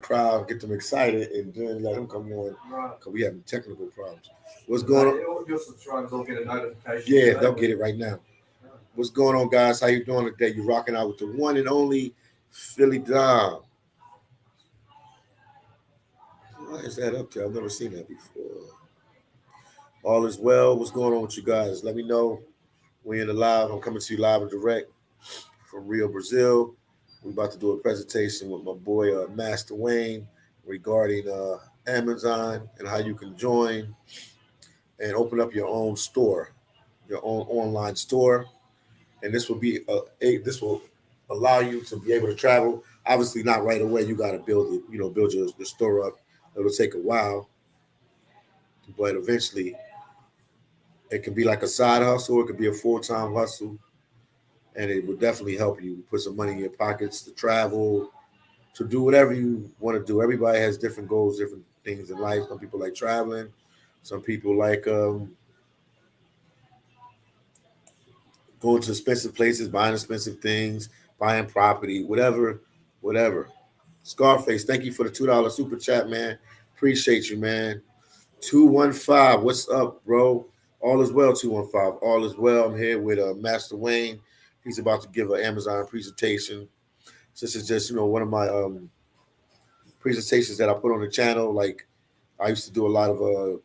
crowd, get them excited, and then let them come on because we having technical problems. What's going on? Your subscribers will get a notification. Yeah, they'll get it right now. What's going on, guys? How you doing today? You rocking out with the one and only PhillyDom. Why is that up there? I've never seen that before. All is well. What's going on with you guys? Let me know. We're in the live. I'm coming to you live and direct from Rio, Brazil. We're about to do a presentation with my boy Master Wayne regarding Amazon and how you can join and open up your own store, your own online store. And this will be this will allow you to be able to travel. Obviously, not right away. You got to build it. Build your store up. It'll take a while, but eventually, it can be like a side hustle. It could be a full-time hustle, and it will definitely help you put some money in your pockets to travel, to do whatever you want to do. Everybody has different goals, different things in life. Some people like traveling. Some people like going to expensive places, buying expensive things, buying property, whatever, whatever. Scarface, thank you for the $2 super chat, man. Appreciate you, man. 215, what's up, bro? All is well, 215. All is well. I'm here with Master Wayne. He's about to give an Amazon presentation. This is just, one of my presentations that I put on the channel. Like, I used to do a lot of,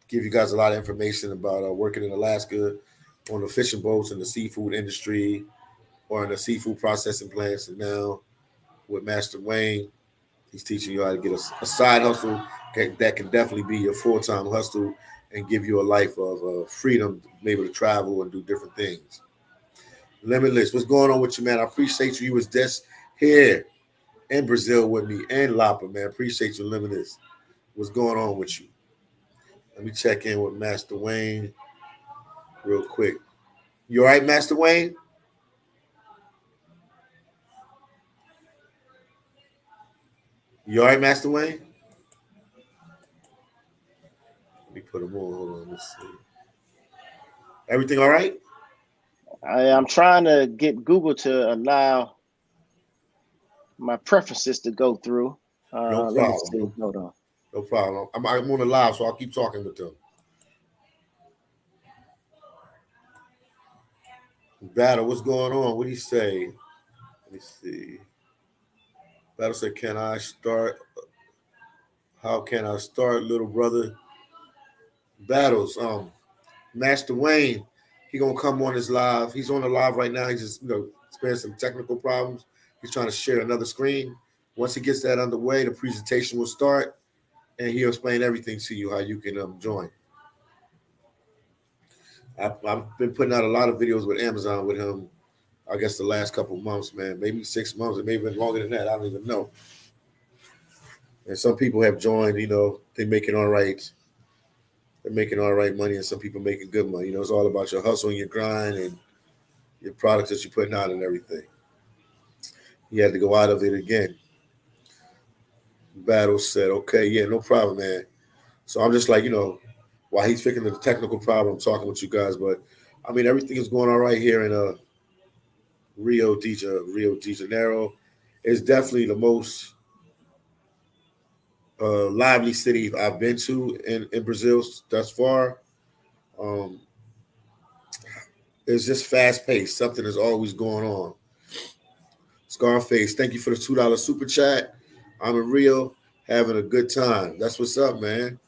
give you guys a lot of information about working in Alaska on the fishing boats in the seafood industry or in the seafood processing plants. And now with Master Wayne, he's teaching you how to get a side hustle that can definitely be your full-time hustle and give you a life of freedom, be able to travel and do different things. Limitless, what's going on with you, man? I appreciate you. You was just here in Brazil with me and Lapa, man. Appreciate you, Limitless. What's going on with you? Let me check in with Master Wayne real quick. You all right, Master Wayne? You all right, Master Wayne? Let me put him on. Hold on, let's see. Everything all right? I'm trying to get Google to allow my preferences to go through. No problem. Hold on. No problem. I'm on the live, so I'll keep talking with them. Battle, what's going on? What do you say? Let me see. Battle said, "Can I start? How can I start, little brother?" Battles. Master Wayne, he gonna come on his live. He's on the live right now. He's just experiencing some technical problems. He's trying to share another screen. Once he gets that underway, the presentation will start, and he'll explain everything to you how you can join. I've been putting out a lot of videos with Amazon with him. I guess the last couple of months, man, maybe 6 months, or maybe longer than that. I don't even know. And some people have joined. They're making all right. They're making all right money, and some people making good money. It's all about your hustle and your grind and your products that you're putting out and everything. He had to go out of it again. Battle said, "Okay, yeah, no problem, man." So I'm just like, while he's fixing the technical problem, I'm talking with you guys. But I mean, everything is going all right here in Rio de Janeiro. It's definitely the most lively city I've been to in Brazil thus far. Um, it's just fast paced. Something is always going on. Scarface, thank you for the $2 super chat. I'm in Rio having a good time. That's what's up, man.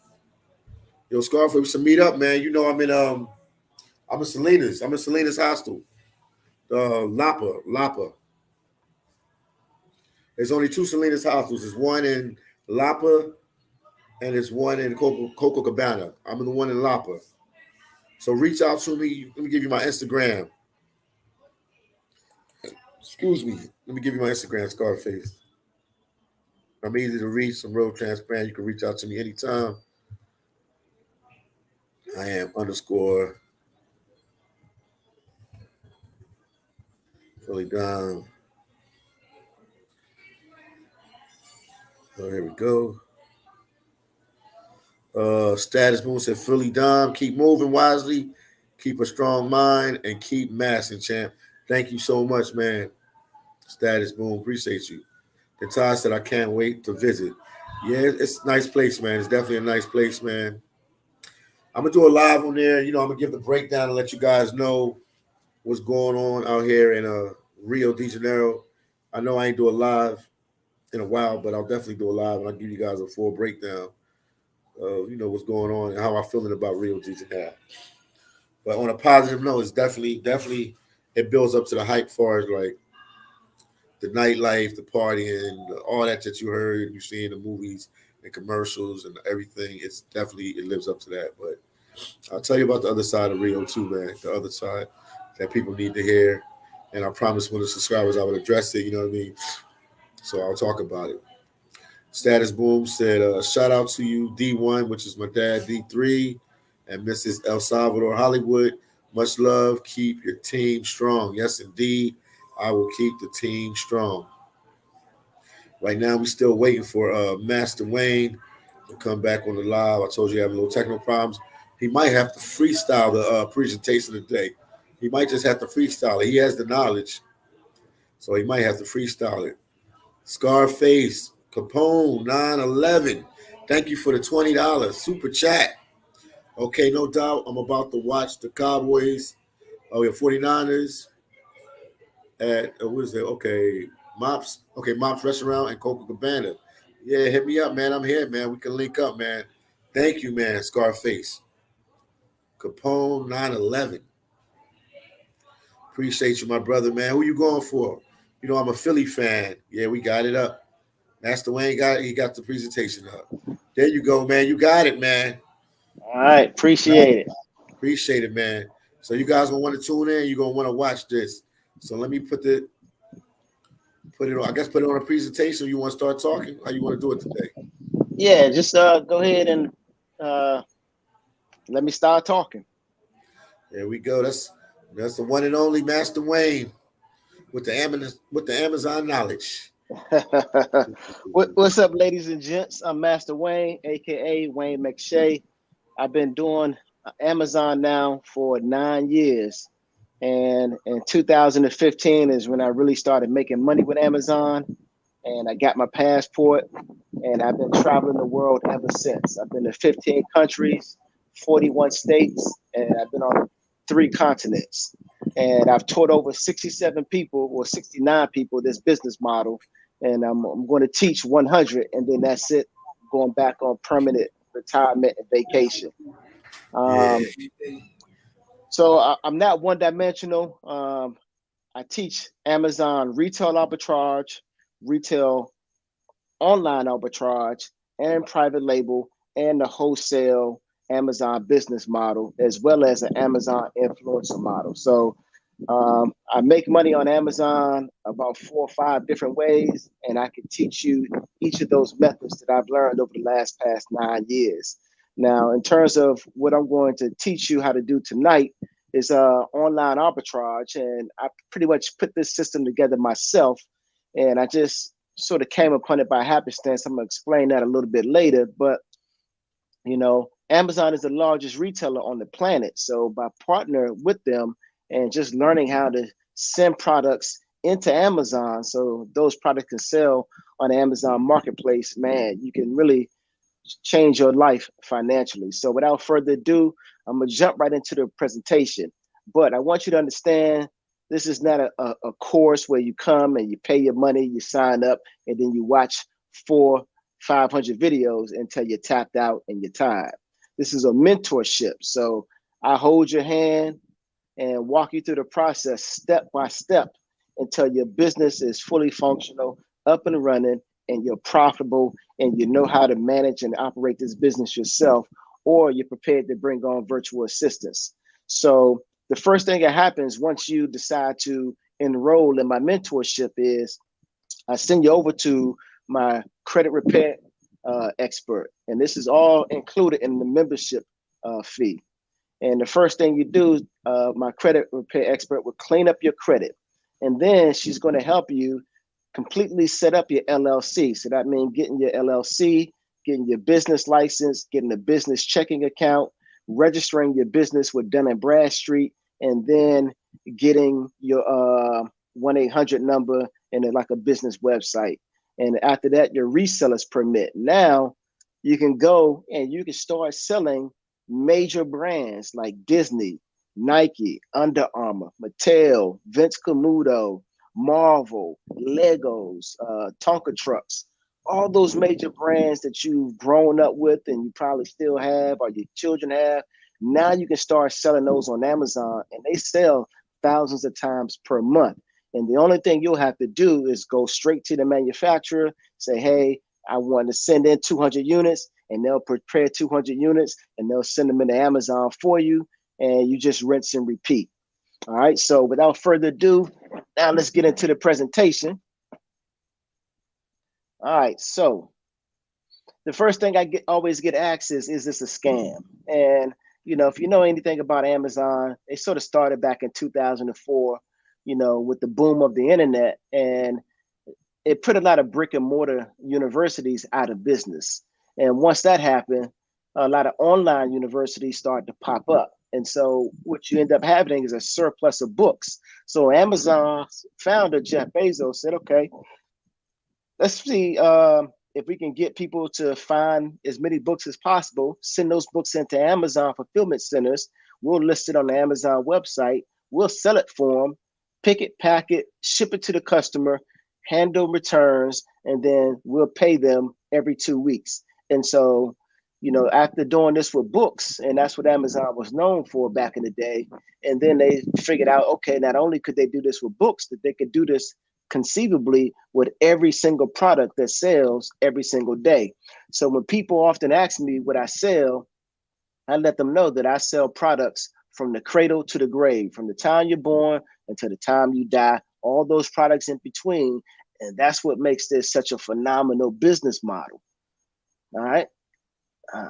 Yo, Scarface, we should meet up, man. I'm in Salinas. I'm in Salinas Hostel. Lapa. There's only two Salinas hostels. There's one in Lapa and there's one in Copacabana. I'm in the one in Lapa. So reach out to me. Let me give you my Instagram. Excuse me. Let me give you my Instagram, Scarface. I'm easy to reach. I'm real transparent. You can reach out to me anytime. I am _ PhillyDom. Oh, here we go. Status Moon said, PhillyDom, keep moving wisely, keep a strong mind, and keep massing, champ. Thank you so much, man. Status Boom, appreciate you. And Todd said, I can't wait to visit. Yeah, it's a nice place, man. It's definitely a nice place, man. I'm gonna do a live on there. You know, I'm gonna give the breakdown and let you guys know what's going on out here in Rio de Janeiro. I know I ain't do a live in a while, but I'll definitely do a live and I'll give you guys a full breakdown of what's going on and how I'm feeling about Rio de Janeiro. But on a positive note, it's definitely it builds up to the hype far as like the nightlife, the partying, all that you heard, you see in the movies and commercials and everything. It's definitely it lives up to that. But I'll tell you about the other side of Rio too, man. The other side that people need to hear. And I promise when the subscribers I would address it, you know what I mean? So I'll talk about it. Status Boom said, shout out to you, D1, which is my dad, D3, and Mrs. El Salvador Hollywood. Much love. Keep your team strong. Yes, indeed. I will keep the team strong. Right now, we're still waiting for Master Wayne to come back on the live. I told you I have a little technical problems. He might have to freestyle the presentation today. He might just have to freestyle it. He has the knowledge, so he might have to freestyle it. Scarface, Capone, 911. Thank you for the $20 super chat. Okay, no doubt. I'm about to watch the Cowboys. Oh, yeah, 49ers at, what is it? Okay, Mops. Okay, Mops Restaurant and Coca Cabana. Yeah, hit me up, man. I'm here, man. We can link up, man. Thank you, man, Scarface. Capone, 911. Appreciate you, my brother, man. Who you going for? You know, I'm a Philly fan. Yeah, we got it up. Master Wayne got the presentation up. There you go, man. You got it, man. All right, appreciate it. Appreciate it, man. So you guys gonna want to tune in. You're gonna want to watch this. So let me put it on. I guess put it on a presentation. You want to start talking? How you want to do it today? Yeah, just go ahead and let me start talking. There we go. That's the one and only Master Wayne with the Amazon knowledge. What's up, ladies and gents? I'm Master Wayne, aka Wayne McShay. I've been doing Amazon now for 9 years. And in 2015 is when I really started making money with Amazon. And I got my passport, and I've been traveling the world ever since. I've been to 15 countries, 41 states, and I've been on 3 continents. And I've taught over 67 people or 69 people this business model. And I'm going to teach 100, and then that's it, going back on permanent retirement and vacation. So I'm not one-dimensional. I teach Amazon retail arbitrage, retail online arbitrage, and private label, and the wholesale Amazon business model, as well as an Amazon influencer model. So I make money on Amazon about 4 or 5 different ways, and I can teach you each of those methods that I've learned over the past 9 years. Now, in terms of what I'm going to teach you how to do tonight is online arbitrage, and I pretty much put this system together myself, and I just sort of came upon it by happenstance. I'm going to explain that a little bit later, but you know, Amazon is the largest retailer on the planet. So by partnering with them and just learning how to send products into Amazon so those products can sell on the Amazon marketplace, man, you can really change your life financially. So without further ado, I'm gonna jump right into the presentation. But I want you to understand this is not a course where you come and you pay your money, you sign up, and then you watch 400-500 videos until you're tapped out and you're tired. This is a mentorship. So I hold your hand and walk you through the process step by step until your business is fully functional, up and running, and you're profitable, and you know how to manage and operate this business yourself, or you're prepared to bring on virtual assistants. So the first thing that happens once you decide to enroll in my mentorship is I send you over to my credit repair expert. And this is all included in the membership fee. And the first thing you do, my credit repair expert will clean up your credit. And then she's going to help you completely set up your LLC. So that means getting your LLC, getting your business license, getting a business checking account, registering your business with Dun & Bradstreet, and then getting your 1-800 number and like a business website. And after that, your reseller's permit. Now you can go and you can start selling major brands like Disney, Nike, Under Armour, Mattel, Vince Camuto, Marvel, Legos, Tonka trucks, all those major brands that you've grown up with and you probably still have or your children have. Now you can start selling those on Amazon, and they sell thousands of times per month. And the only thing you'll have to do is go straight to the manufacturer, say, hey, I want to send in 200 units, and they'll prepare 200 units and they'll send them into Amazon for you. And you just rinse and repeat. All right. So without further ado, now let's get into the presentation. All right. So the first thing I always get asked is this a scam? And, you know, if you know anything about Amazon, they sort of started back in 2004, you know, with the boom of the internet. And it put a lot of brick and mortar universities out of business. And once that happened, a lot of online universities started to pop up. And so what you end up having is a surplus of books. So Amazon's founder, Jeff Bezos, said, okay, let's see if we can get people to find as many books as possible, send those books into Amazon fulfillment centers. We'll list it on the Amazon website. We'll sell it for them, pick it, pack it, ship it to the customer, handle returns, and then we'll pay them every 2 weeks. And so, you know, after doing this with books, and that's what Amazon was known for back in the day, and then they figured out, okay, not only could they do this with books, that they could do this conceivably with every single product that sells every single day. So when people often ask me what I sell, I let them know that I sell products from the cradle to the grave, from the time you're born until the time you die, all those products in between. And that's what makes this such a phenomenal business model. All right. All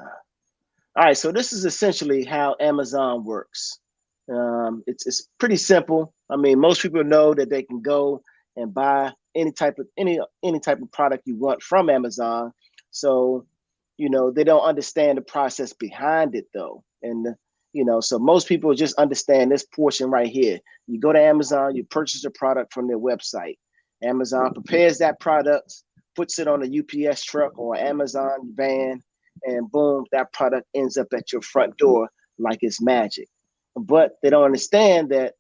right. So this is essentially how Amazon works. It's pretty simple. I mean, most people know that they can go and buy any type of product you want from Amazon. So, you know, they don't understand the process behind it though. And you know, so most people just understand this portion right here. You go to Amazon, you purchase a product from their website. Amazon prepares that product, puts it on a UPS truck or Amazon van, and boom, that product ends up at your front door like it's magic. But they don't understand that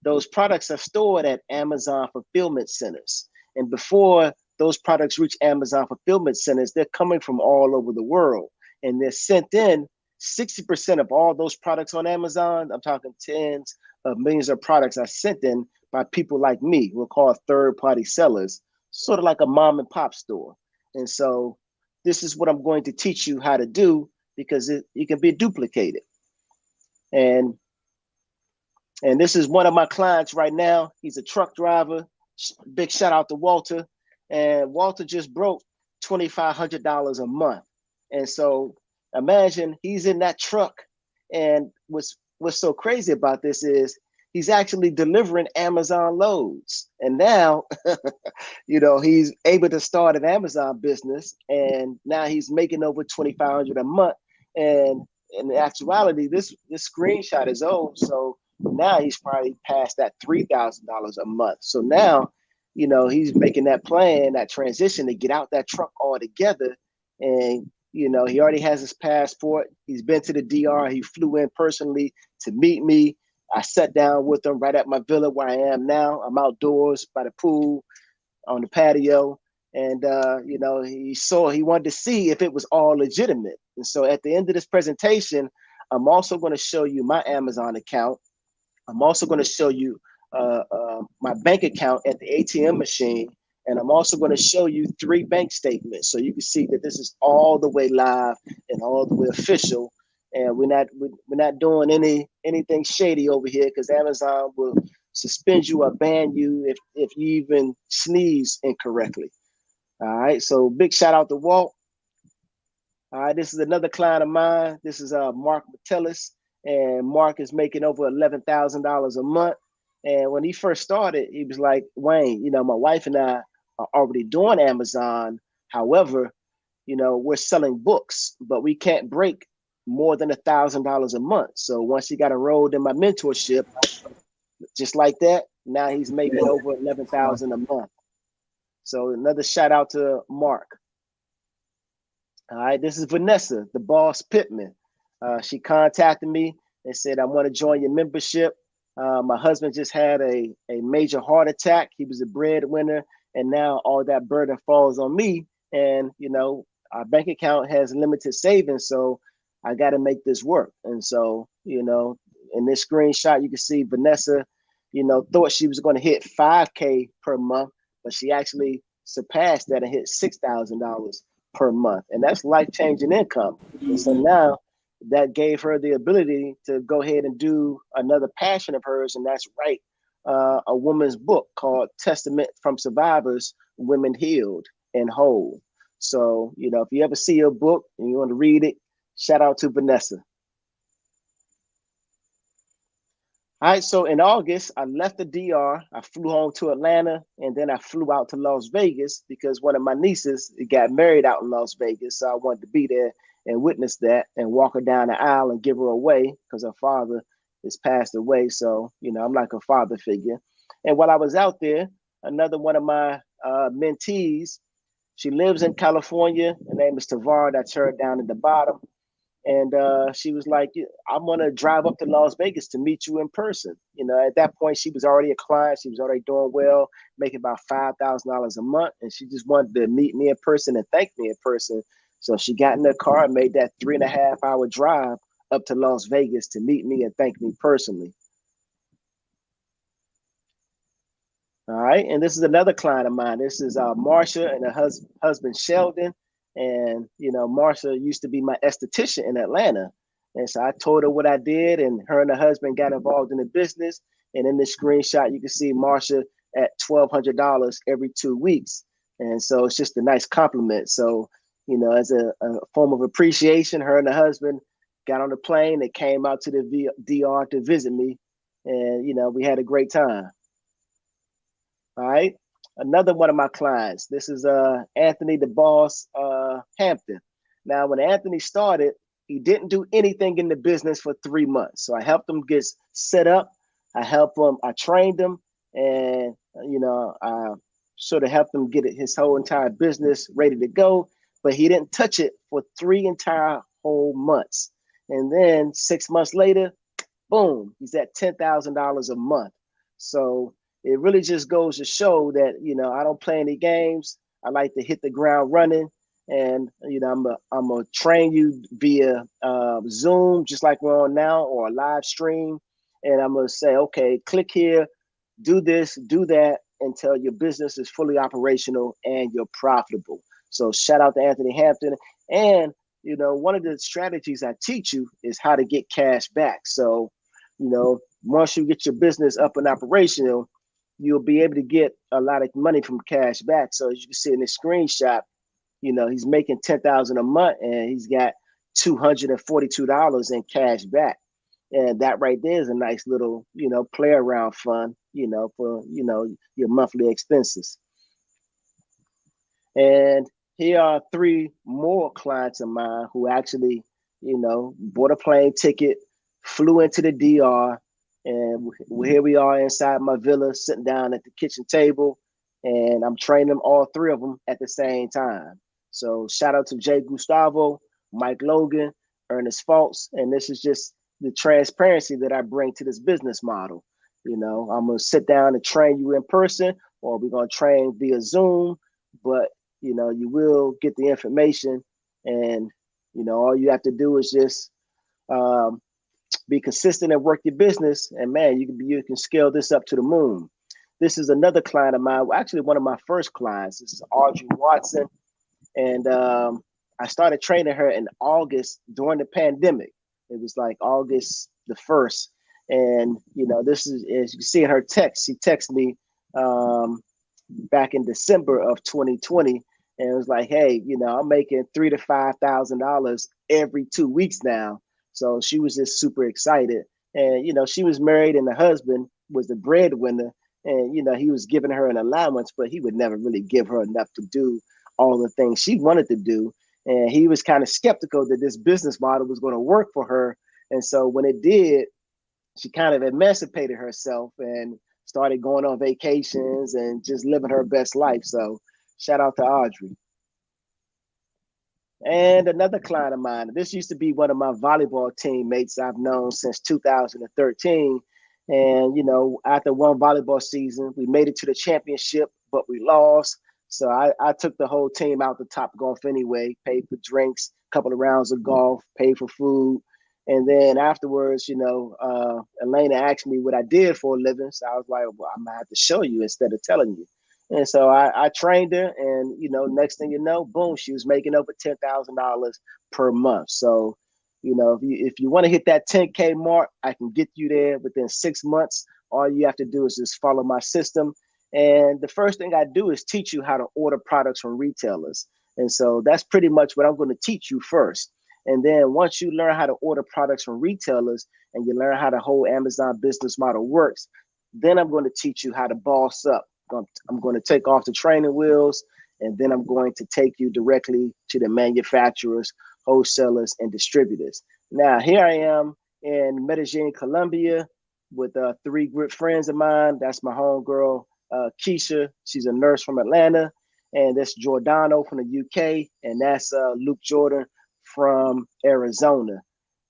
those products are stored at Amazon fulfillment centers. And before those products reach Amazon fulfillment centers, they're coming from all over the world. And they're sent in 60% of all those products on Amazon. I'm talking tens of millions of products are sent in by people like me. We're called third-party sellers, sort of like a mom and pop store. And so this is what I'm going to teach you how to do, because it can be duplicated. And this is one of my clients right now. He's a truck driver. Big shout out to Walter. And Walter just broke $2,500 a month. And so imagine he's in that truck. And what's so crazy about this is he's actually delivering Amazon loads. And now, you know, he's able to start an Amazon business. And now he's making over $2,500 a month. And in actuality, this screenshot is old. So now he's probably past that $3,000 a month. So now, you know, he's making that plan, that transition to get out that truck altogether. And, you know, he already has his passport. He's been to the DR. He flew in personally to meet me. I sat down with him right at my villa where I am now. I'm outdoors by the pool on the patio. And, you know, he wanted to see if it was all legitimate. And so at the end of this presentation, I'm also going to show you my Amazon account. I'm also going to show you my bank account at the ATM machine. And I'm also going to show you 3 bank statements. So you can see that this is all the way live and all the way official. And we're not doing anything shady over here, because Amazon will suspend you or ban you if you even sneeze incorrectly. All right. So big shout out to Walt. All right. This is another client of mine. This is Mark Metellus. And Mark is making over $11,000 a month. And when he first started, he was like, Wayne, you know, my wife and I are already doing Amazon. However, you know, we're selling books, but we can't break more than $1,000 a month. So once he got enrolled in my mentorship, just like that, now he's making over $11,000 a month. So another shout out to Mark. All right, this is Vanessa, the boss Pittman. She contacted me and said, I want to join your membership. My husband just had a major heart attack. He was a breadwinner, and now all that burden falls on me. And, you know, our bank account has limited savings, so I got to make this work. And so, you know, in this screenshot, you can see Vanessa, you know, thought she was going to hit 5K per month, but she actually surpassed that and hit $6,000 per month. And that's life-changing income. And so now that gave her the ability to go ahead and do another passion of hers, and that's write a woman's book called Testament from Survivors, Women Healed and Whole. So, you know, if you ever see a book and you want to read it, shout out to Vanessa. All right, so in August, I left the DR. I flew home to Atlanta, and then I flew out to Las Vegas because one of my nieces got married out in Las Vegas. So I wanted to be there and witness that and walk her down the aisle and give her away because her father has passed away. So, you know, I'm like a father figure. And while I was out there, another one of my mentees, she lives in California. Her name is Tavar. That's her down at the bottom. And she was like, I'm going to drive up to Las Vegas to meet you in person. You know, at that point, she was already a client. She was already doing well, making about $5,000 a month. And she just wanted to meet me in person and thank me in person. So she got in her car and made that 3.5-hour drive up to Las Vegas to meet me and thank me personally. All right. And this is another client of mine. This is Marsha and her husband, Sheldon. And, you know, Marsha used to be my esthetician in Atlanta. And so I told her what I did, and her and her husband got involved in the business. And in this screenshot, you can see Marsha at $1,200 every 2 weeks. And so it's just a nice compliment. So, you know, as a form of appreciation, her and her husband got on the plane. They came out to the DR to visit me. And, you know, we had a great time. All right. Another one of my clients. This is Anthony the Boss Hampton. Now, when Anthony started, he didn't do anything in the business for 3 months. So I helped him get set up. I helped him. I trained him, and you know, I sort of helped him get his whole entire business ready to go. But he didn't touch it for 3 entire whole months. And then 6 months later, boom, he's at $10,000 a month. So it really just goes to show that, you know, I don't play any games. I like to hit the ground running, and, you know, I'm gonna train you via Zoom, just like we're on now, or a live stream. And I'm gonna say, okay, click here, do this, do that, until your business is fully operational and you're profitable. So shout out to Anthony Hampton. And, you know, one of the strategies I teach you is how to get cash back. So, you know, once you get your business up and operational, you'll be able to get a lot of money from cash back. So as you can see in this screenshot, you know, he's making $10,000 a month and he's got $242 in cash back. And that right there is a nice little, you know, play around fund, you know, for, you know, your monthly expenses. And here are 3 more clients of mine who actually, you know, bought a plane ticket, flew into the DR, and here we are inside my villa, sitting down at the kitchen table, and I'm training them, all 3 of them at the same time. So shout out to Jay Gustavo, Mike Logan, Ernest Fultz, and this is just the transparency that I bring to this business model. You know, I'm gonna sit down and train you in person, or we're gonna train via Zoom, but you know, you will get the information, and you know, all you have to do is just be consistent and work your business, and man, you can scale this up to the moon. This is another client of mine, actually one of my first clients. This is Audrey Watson, and I started training her in August during the pandemic. It was like August the 1st, and you know, this is, as you can see in her text, she texted me back in December of 2020, and it was like, hey, you know, I'm making $3,000 to $5,000 every 2 weeks now. So she was just super excited. And, you know, she was married and the husband was the breadwinner. And, you know, he was giving her an allowance, but he would never really give her enough to do all the things she wanted to do. And he was kind of skeptical that this business model was going to work for her. And so when it did, she kind of emancipated herself and started going on vacations and just living her best life. So, Shout out to Audrey. And another client of mine, this used to be one of my volleyball teammates I've known since 2013. And, you know, after one volleyball season, we made it to the championship, but we lost. So I took the whole team out to Top Golf anyway, paid for drinks, a couple of rounds of golf, paid for food. And then afterwards, you know, Elena asked me what I did for a living. So I was like, well, I'm gonna have to show you instead of telling you. And so I trained her, and you know, next thing you know, boom, she was making over $10,000 per month. So, you know, if you want to hit that 10K mark, I can get you there within 6 months. All you have to do is just follow my system. And the first thing I do is teach you how to order products from retailers. And so that's pretty much what I'm going to teach you first. And then once you learn how to order products from retailers and you learn how the whole Amazon business model works, then I'm going to teach you how to boss up. I'm going to take off the training wheels, and then I'm going to take you directly to the manufacturers, wholesalers, and distributors. Now, here I am in Medellin, Colombia, with 3 good friends of mine. That's my homegirl, Keisha. She's a nurse from Atlanta. And that's Giordano from the UK. And that's Luke Jordan from Arizona.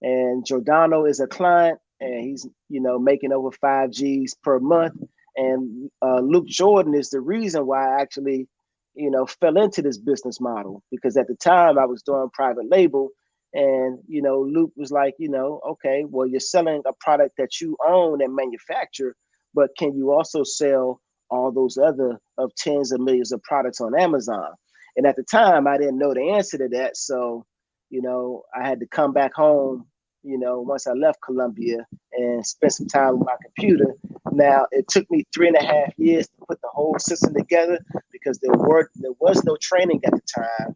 And Giordano is a client, and he's, you know, making over 5 G's per month. And Luke Jordan is the reason why I actually, you know, fell into this business model, because at the time I was doing private label, and, you know, Luke was like, you know, okay, well, you're selling a product that you own and manufacture, but can you also sell all those other of tens of millions of products on Amazon? And at the time I didn't know the answer to that. So, you know, I had to come back home, you know, once I left Colombia, and spend some time with my computer. Now, it took me 3.5 years to put the whole system together, because there was no training at the time.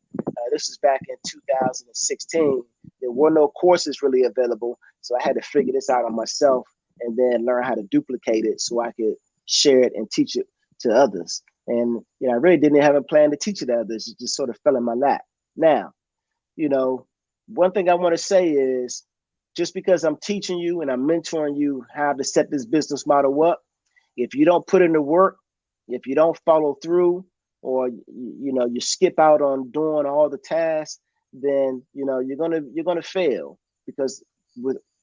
This is back in 2016. There were no courses really available. So I had to figure this out on myself, and then learn how to duplicate it so I could share it and teach it to others. And, you know, I really didn't have a plan to teach it to others. It just sort of fell in my lap. Now, you know, one thing I want to say is, just because I'm teaching you and I'm mentoring you how to set this business model up, if you don't put in the work, if you don't follow through, or, you know, you skip out on doing all the tasks, then, you know, you're gonna fail. Because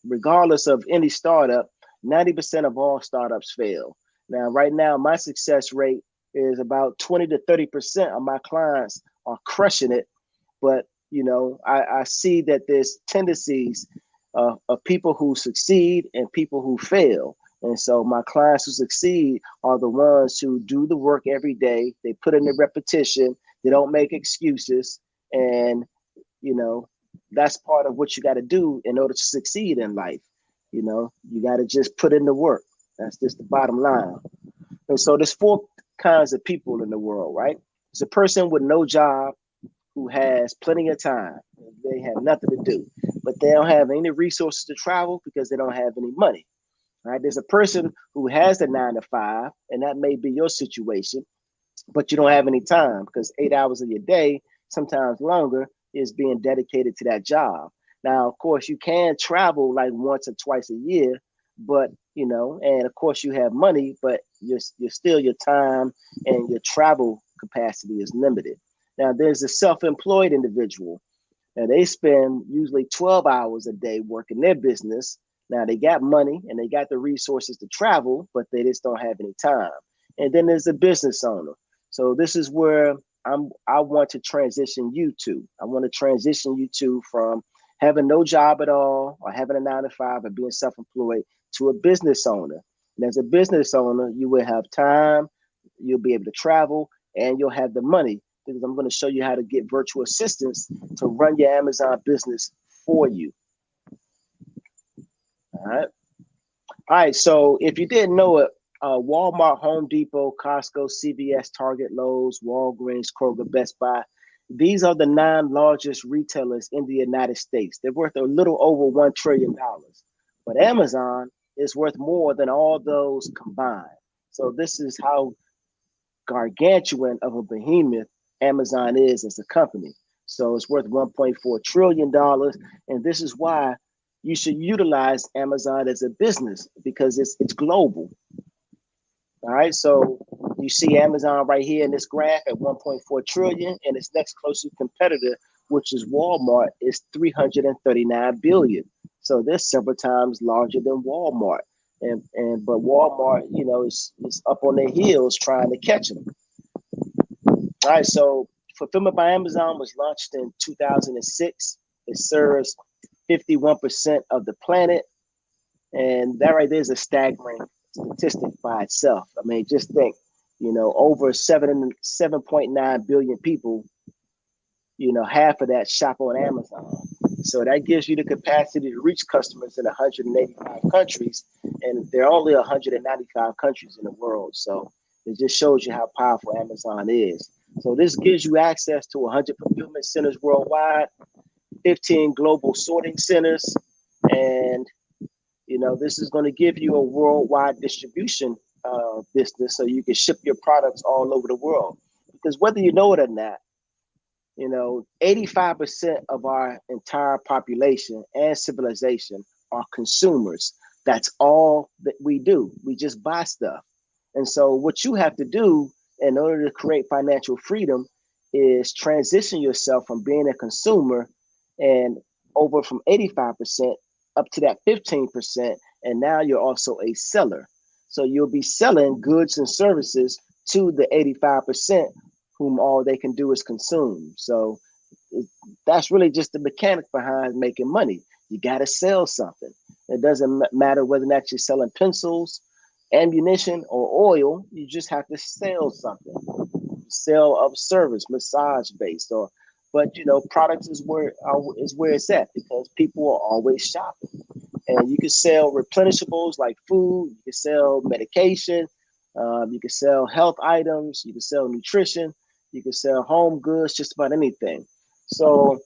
regardless of any startup, 90% of all startups fail. Now, right now, my success rate is about 20 to 30% of my clients are crushing it. But, you know, I see that there's tendencies of people who succeed and people who fail. And so my clients who succeed are the ones who do the work every day. They put in the repetition. They don't make excuses. And, you know, that's part of what you got to do in order to succeed in life. You know, you got to just put in the work. That's just the bottom line. And so there's 4 kinds of people in the world, right? There's a person with no job who has plenty of time. They have nothing to do, but they don't have any resources to travel because they don't have any money. Right? There's a person who has a 9 to 5, and that may be your situation, but you don't have any time because 8 hours of your day, sometimes longer, is being dedicated to that job. Now, of course, you can travel like once or twice a year, but, you know, and of course you have money, but you're still, your time and your travel capacity is limited. Now, there's a self-employed individual, and they spend usually 12 hours a day working their business. Now, they got money and they got the resources to travel, but they just don't have any time. And then there's a business owner. So this is where I want to transition you to. I want to transition you to from having no job at all, or having a 9 to 5, and being self-employed, to a business owner. And as a business owner, you will have time, you'll be able to travel, and you'll have the money, because I'm going to show you how to get virtual assistants to run your Amazon business for you. All right. So if you didn't know it, Walmart, Home Depot, Costco, CVS, Target, Lowe's, Walgreens, Kroger, Best Buy, these are the 9 largest retailers in the United States. They're worth a little over $1 trillion. But Amazon is worth more than all those combined. So this is how gargantuan of a behemoth Amazon is as a company. So it's worth $1.4 trillion. And this is why you should utilize Amazon as a business, because it's global. All right. So You see Amazon right here in this graph at 1.4 trillion, and its next closest competitor, which is Walmart, is 339 billion. So they're several times larger than Walmart. But Walmart, is up on their heels trying to catch them. All right, so Fulfillment by Amazon was launched in 2006. It serves 51% of the planet. And that right there is a staggering statistic by itself. I mean, just think, over 7.9 billion people, half of that shop on Amazon. So that gives you the capacity to reach customers in 185 countries. And there are only 195 countries in the world. So it just shows you how powerful Amazon is. So this gives you access to 100 fulfillment centers worldwide, 15 global sorting centers, and this is going to give you a worldwide distribution business, so you can ship your products all over the world. Because whether you know it or not, 85% of our entire population and civilization are consumers. That's all that we do. We just buy stuff. And so what you have to do in order to create financial freedom is transition yourself from being a consumer and over from 85% up to that 15%. And now you're also a seller. So you'll be selling goods and services to the 85% whom all they can do is consume. So that's really just the mechanic behind making money. You got to sell something. It doesn't matter whether or not you're selling pencils, ammunition, or oil. You just have to sell something. Sell of service, massage based, but products is where it's at, because people are always shopping. And you can sell replenishables like food, you can sell medication, you can sell health items, you can sell nutrition, you can sell home goods, just about anything. So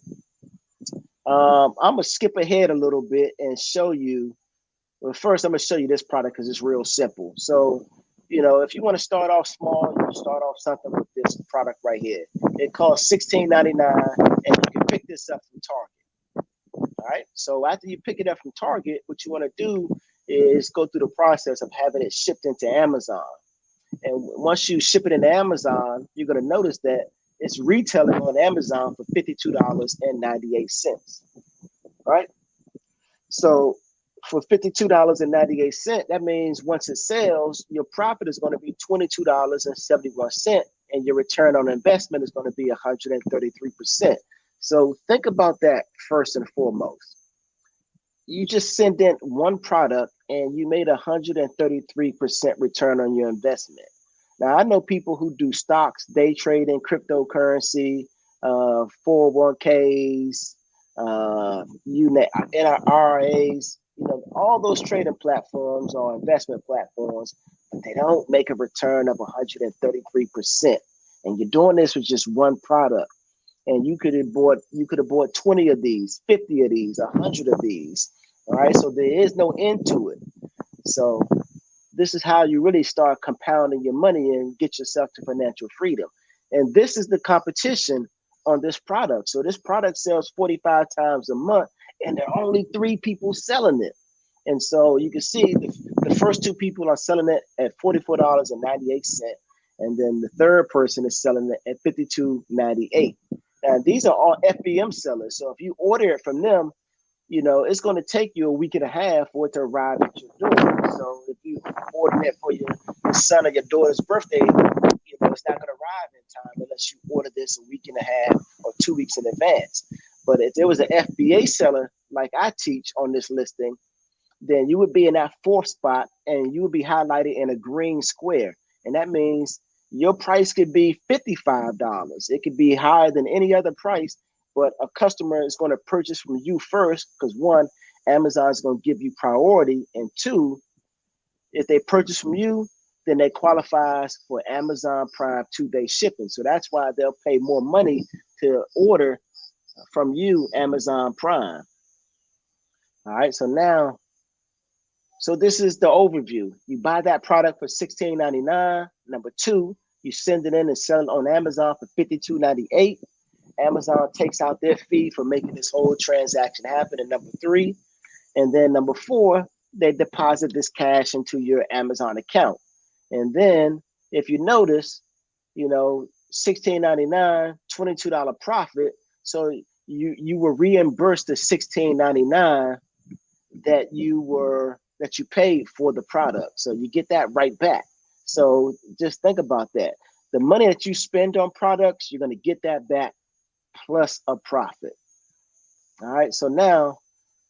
I'm gonna skip ahead a little bit and show you. Well, first I'm gonna show you this product because it's real simple. So if you want to start off small, you can start off something with this product right here. It costs $16.99, and you can pick this up from Target. All right. So after you pick it up from Target, what you want to do is go through the process of having it shipped into Amazon. And once you ship it into Amazon, you're going to notice that it's retailing on Amazon for $52.98. All right. So for $52.98, that means once it sells, your profit is going to be $22.71, and your return on investment is going to be 133%. So think about that first and foremost. You just send in one product and you made 133% return on your investment. Now, I know people who do stocks, day trading, cryptocurrency, 401ks, NRAs, all those trading platforms or investment platforms, but they don't make a return of 133%. And you're doing this with just one product. And you could have bought 20 of these, 50 of these, 100 of these. All right. So there is no end to it. So this is how you really start compounding your money and get yourself to financial freedom. And this is the competition on this product. So this product sells 45 times a month, and there are only 3 people selling it. And so you can see the first 2 people are selling it at $44.98. And then the third person is selling it at $52.98. Now, these are all FBM sellers. So if you order it from them, it's going to take you a week and a half for it to arrive at your door. So if you order it for your son or your daughter's birthday, it's not going to arrive in time unless you order this a week and a half or 2 weeks in advance. But if there was an FBA seller like I teach on this listing, then you would be in that 4th spot and you would be highlighted in a green square. And that means your price could be $55. It could be higher than any other price, but a customer is going to purchase from you first because 1, Amazon is going to give you priority, and 2, if they purchase from you, then they qualifies for Amazon Prime 2-day shipping. So that's why they'll pay more money to order from you, Amazon Prime. All right, so this is the overview. You buy that product for $16.99. Number 2, you send it in and sell it on Amazon for $52.98. Amazon takes out their fee for making this whole transaction happen. And number 3, and then number 4, they deposit this cash into your Amazon account. And then if you notice, $16.99, $22 profit. So you were reimbursed the $16.99 that you paid for the product. So you get that right back. So just think about that. The money that you spend on products, you're going to get that back plus a profit. All right. So now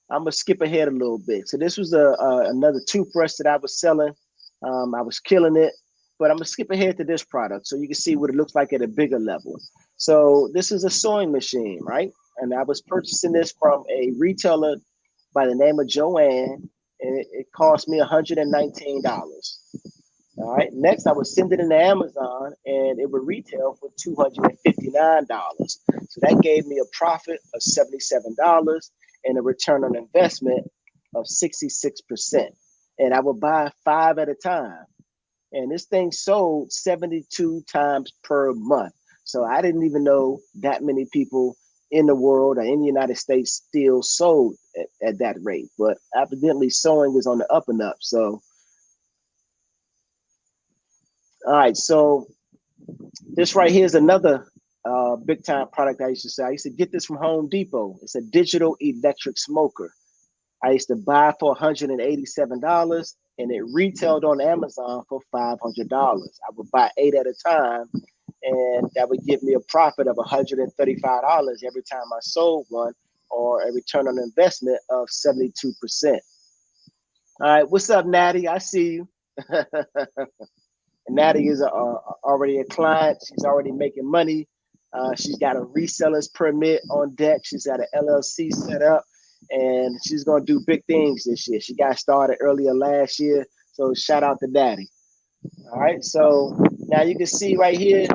I'm gonna skip ahead a little bit. So this was another toothbrush that I was selling. I was killing it, but I'm gonna skip ahead to this product so you can see what it looks like at a bigger level. So this is a sewing machine, right? And I was purchasing this from a retailer by the name of Joanne, and it cost me $119. All right. Next, I would send it into Amazon, and it would retail for $259. So that gave me a profit of $77 and a return on investment of 66%. And I would buy 5 at a time. And this thing sold 72 times per month. So I didn't even know that many people in the world or in the United States still sold at that rate. But evidently, sewing is on the up and up. So all right, so this right here is another big time product I used to sell. I used to get this from Home Depot. It's a digital electric smoker. I used to buy for $187 and it retailed on Amazon for $500. I would buy 8 at a time and that would give me a profit of $135 every time I sold one, or a return on investment of 72%. All right, what's up, Natty? I see you. Natty is already a client. She's already making money. She's got a reseller's permit on deck. She's got an LLC set up, and she's going to do big things this year. She got started earlier last year, so shout out to Natty. All right, so now you can see right here,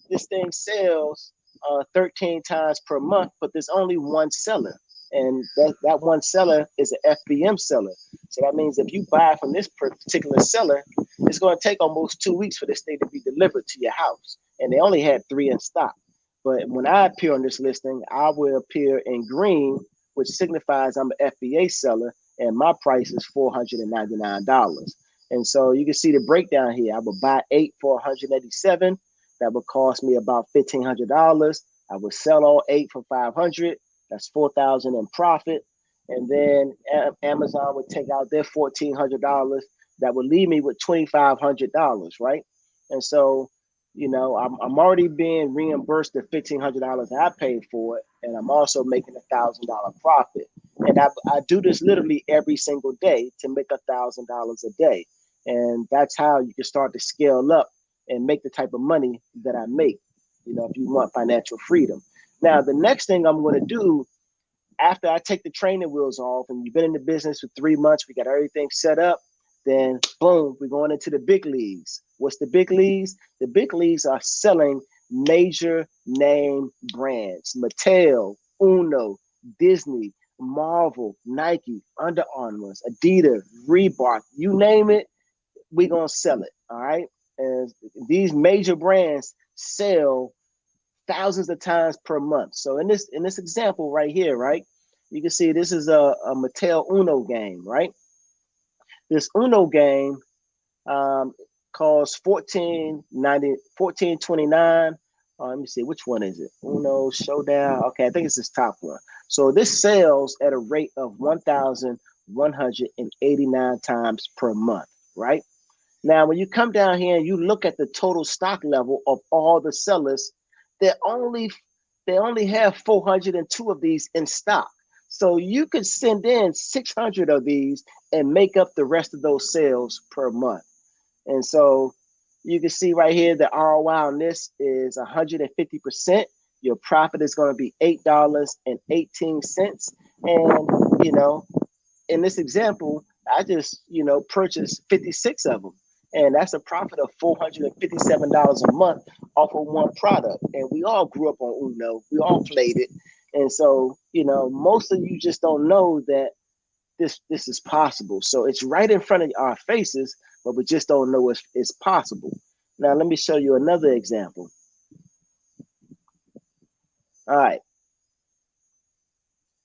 this thing sells 13 times per month, but there's only one seller. And that one seller is an FBM seller. So that means if you buy from this particular seller, it's going to take almost 2 weeks for this thing to be delivered to your house. And they only had 3 in stock. But when I appear on this listing, I will appear in green, which signifies I'm an FBA seller, and my price is $499. And so you can see the breakdown here. I would buy 8 for $187. That would cost me about $1,500. I would sell all 8 for $500. That's $4,000 in profit. And then Amazon would take out their $1,400. That would leave me with $2,500, right? And so, I'm already being reimbursed the $1,500 I paid for it, and I'm also making $1,000 profit. And I do this literally every single day to make $1,000 a day. And that's how you can start to scale up and make the type of money that I make, if you want financial freedom. Now, the next thing I'm going to do after I take the training wheels off, and you've been in the business for 3 months, we got everything set up, then boom, we're going into the big leagues. What's the big leagues? The big leagues are selling major name brands: Mattel, Uno, Disney, Marvel, Nike, Under Armour, Adidas, Reebok, you name it, we're going to sell it. All right. And these major brands sell thousands of times per month. So in this example right here, right, you can see this is a Mattel Uno game, right? This Uno game costs $14.29. Let me see, which one is it? Uno Showdown. Okay, I think it's this top one. So this sells at a rate of 1,189 times per month, right? Now, when you come down here and you look at the total stock level of all the sellers, they only have 402 of these in stock. So you could send in 600 of these and make up the rest of those sales per month. And so you can see right here, the ROI on this is 150%. Your profit is going to be $8.18. And, in this example, I just, purchased 56 of them. And that's a profit of $457 a month off of one product. And we all grew up on Uno. We all played it. And so, most of you just don't know that this is possible. So it's right in front of our faces, but we just don't know it's possible. Now, let me show you another example. All right.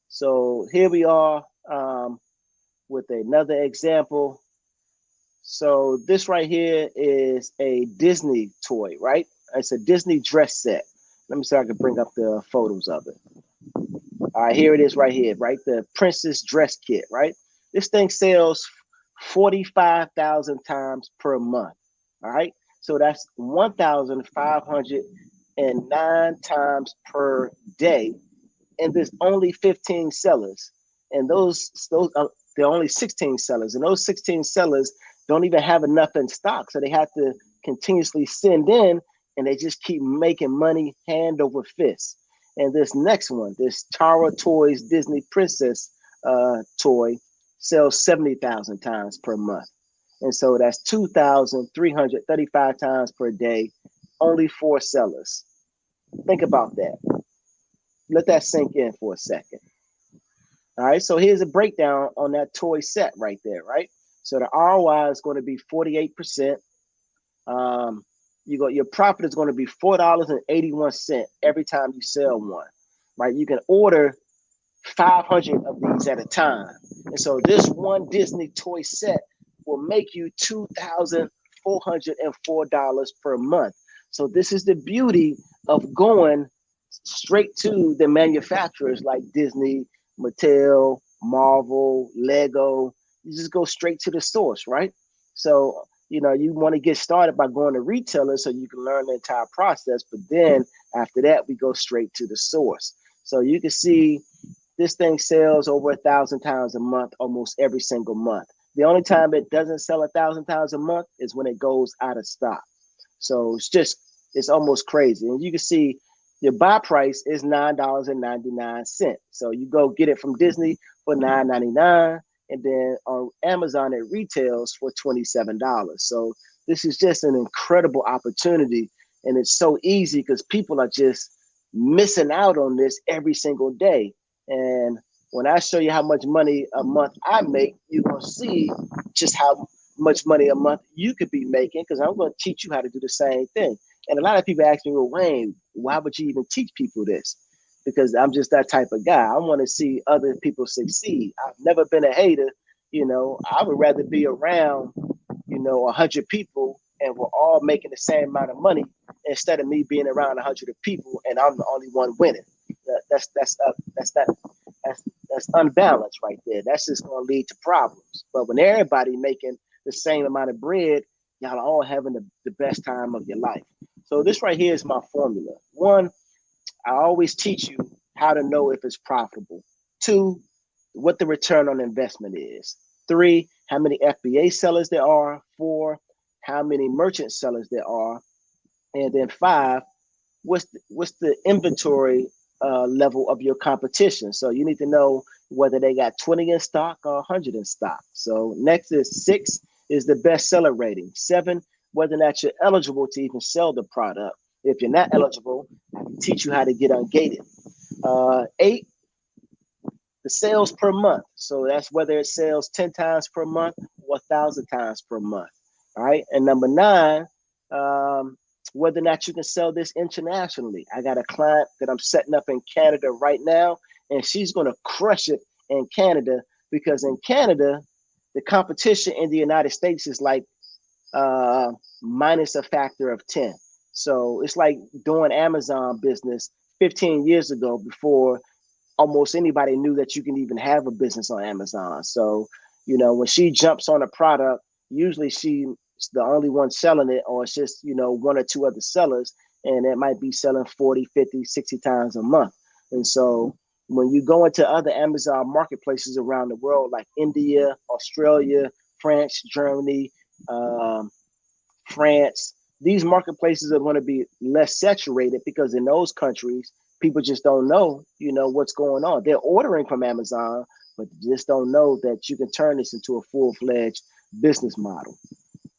So here we are with another example. So this right here is a Disney toy, right? It's a Disney dress set. Let me see if I can bring up the photos of it. All right, here it is right here, right? The princess dress kit, right? This thing sells 45,000 times per month. All right. So that's 1,509 times per day. And there's only 15 sellers. And there are only 16 sellers. And those 16 sellers don't even have enough in stock. So they have to continuously send in, and they just keep making money hand over fist. And this next one, this Tara Toys Disney Princess toy, sells 70,000 times per month. And so that's 2,335 times per day, only 4 sellers. Think about that. Let that sink in for a second. All right, so here's a breakdown on that toy set right there, right? So the ROI is going to be 48%. Your profit is going to be $4.81 every time you sell one, right? You can order 500 of these at a time. And so this one Disney toy set will make you $2,404 per month. So this is the beauty of going straight to the manufacturers like Disney, Mattel, Marvel, Lego. You just go straight to the source, right? So, you want to get started by going to retailers so you can learn the entire process. But then after that, we go straight to the source. So you can see this thing sells over 1,000 times a month, almost every single month. The only time it doesn't sell 1,000 times a month is when it goes out of stock. So it's almost crazy. And you can see your buy price is $9.99. So you go get it from Disney for $9.99, and then on Amazon it retails for $27. So this is just an incredible opportunity, and it's so easy because people are just missing out on this every single day. And when I show you how much money a month I make, you're going to see just how much money a month you could be making, because I'm going to teach you how to do the same thing. And a lot of people ask me, well, Wayne, why would you even teach people this? Because I'm just that type of guy. I want to see other people succeed. I've never been a hater. I would rather be around, 100 people and we're all making the same amount of money instead of me being around 100 people and I'm the only one winning. That's unbalanced right there. That's just going to lead to problems. But when everybody making the same amount of bread, y'all are all having the best time of your life. So this right here is my formula. 1, I always teach you how to know if it's profitable. 2, what the return on investment is. 3, how many FBA sellers there are. 4, how many merchant sellers there are. And then 5, what's the inventory level of your competition. So you need to know whether they got 20 in stock or 100 in stock. So next is 6 is the best seller rating. 7, whether or not you're eligible to even sell the product. If you're not eligible, I can teach you how to get ungated. 8, the sales per month. So that's whether it sells 10 times per month or 1,000 times per month. All right. And number 9, whether or not you can sell this internationally. I got a client that I'm setting up in Canada right now, and she's going to crush it in Canada, because in Canada, the competition in the United States is like minus a factor of 10. So it's like doing Amazon business 15 years ago, before almost anybody knew that you can even have a business on Amazon. So, when she jumps on a product, usually she's the only one selling it, or it's just, 1 or 2 other sellers, and it might be selling 40, 50, 60 times a month. And so when you go into other Amazon marketplaces around the world, like India, Australia, France, Germany, France, these marketplaces are going to be less saturated, because in those countries, people just don't know, what's going on. They're ordering from Amazon, but just don't know that you can turn this into a full-fledged business model.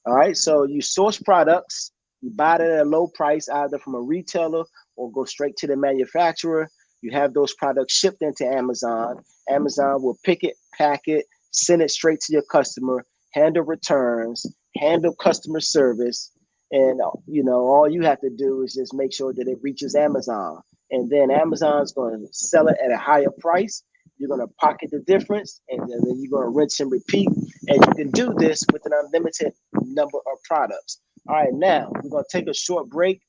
All right, so you source products, you buy it at a low price, either from a retailer or go straight to the manufacturer. You have those products shipped into Amazon. Amazon will pick it, pack it, send it straight to your customer, handle returns, handle customer service. And, all you have to do is just make sure that it reaches Amazon. And then Amazon's going to sell it at a higher price. You're going to pocket the difference, and then you're going to rinse and repeat. And you can do this with an unlimited number of products. All right, now we're going to take a short break,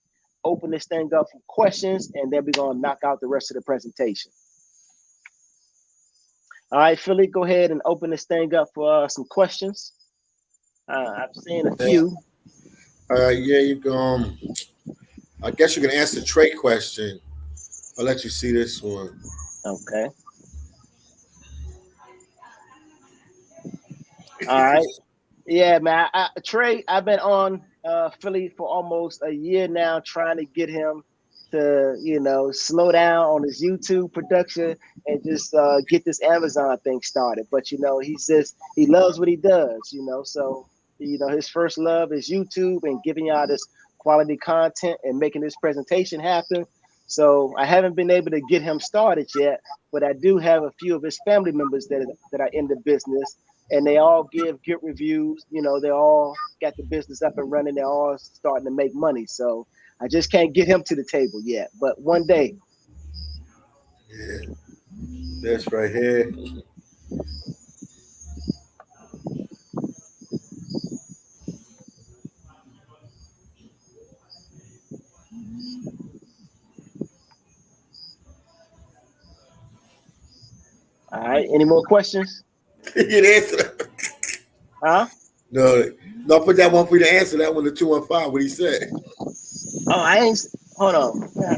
open this thing up for questions, and then we're going to knock out the rest of the presentation. All right, Philly, go ahead and open this thing up for some questions. I've seen a few. Yeah, you go. I guess you can answer the trade question. I'll let you see this one. Okay. All right. Yeah, man. Trey, I've been on Philly for almost a year now, trying to get him to, slow down on his YouTube production and just get this Amazon thing started. But he loves what he does, So his first love is YouTube and giving y'all this quality content and making this presentation happen. So I haven't been able to get him started yet, but I do have a few of his family members that are in the business. And they all give good reviews. They all got the business up and running. They're all starting to make money. So I just can't get him to the table yet. But one day. Yeah, that's right here. All right. Any more questions? You can answer. Huh? No, put that one for you to answer. That one, the 215. What he said. Oh, I ain't. Hold on. I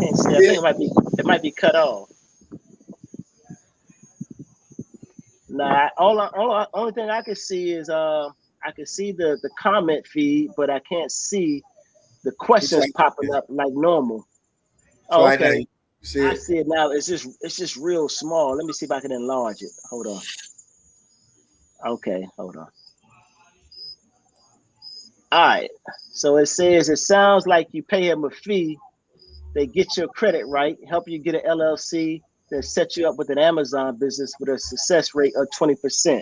can't see. I think it might be cut off. Nah. Only thing I can see is I can see the comment feed, but I can't see the questions popping up like normal. Oh, okay. I see it now. It's just real small. Let me see if I can enlarge it. Hold on. Okay, hold on. All right. So it says, it sounds like you pay him a fee. They get your credit right, help you get an LLC, then set you up with an Amazon business with a success rate of 20%.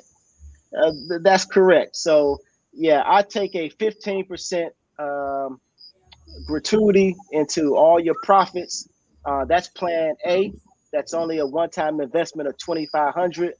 That's correct. So yeah, I take a 15% gratuity into all your profits. That's plan A. That's only a one-time investment of $2,500.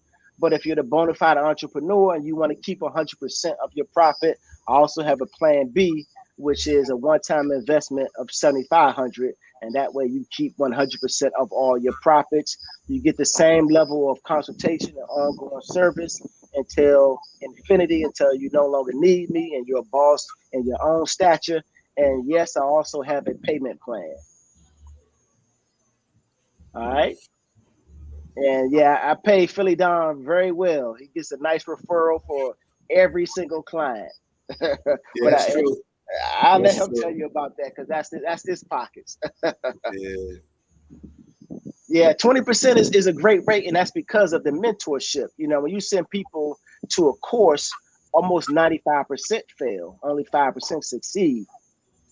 But if you're the bona fide entrepreneur and you want to keep 100% of your profit, I also have a plan B, which is a one-time investment of $7,500. And that way you keep 100% of all your profits. You get the same level of consultation and ongoing service until infinity, until you no longer need me and you're a boss in your own stature. And yes, I also have a payment plan. All right. And yeah, I pay PhillyDom very well. He gets a nice referral for every single client. Yeah, that's true. I'll let him tell you about that because that's his pockets. Yeah. Yeah, 20% is a great rate, and that's because of the mentorship. When you send people to a course, almost 95% fail, only 5% succeed.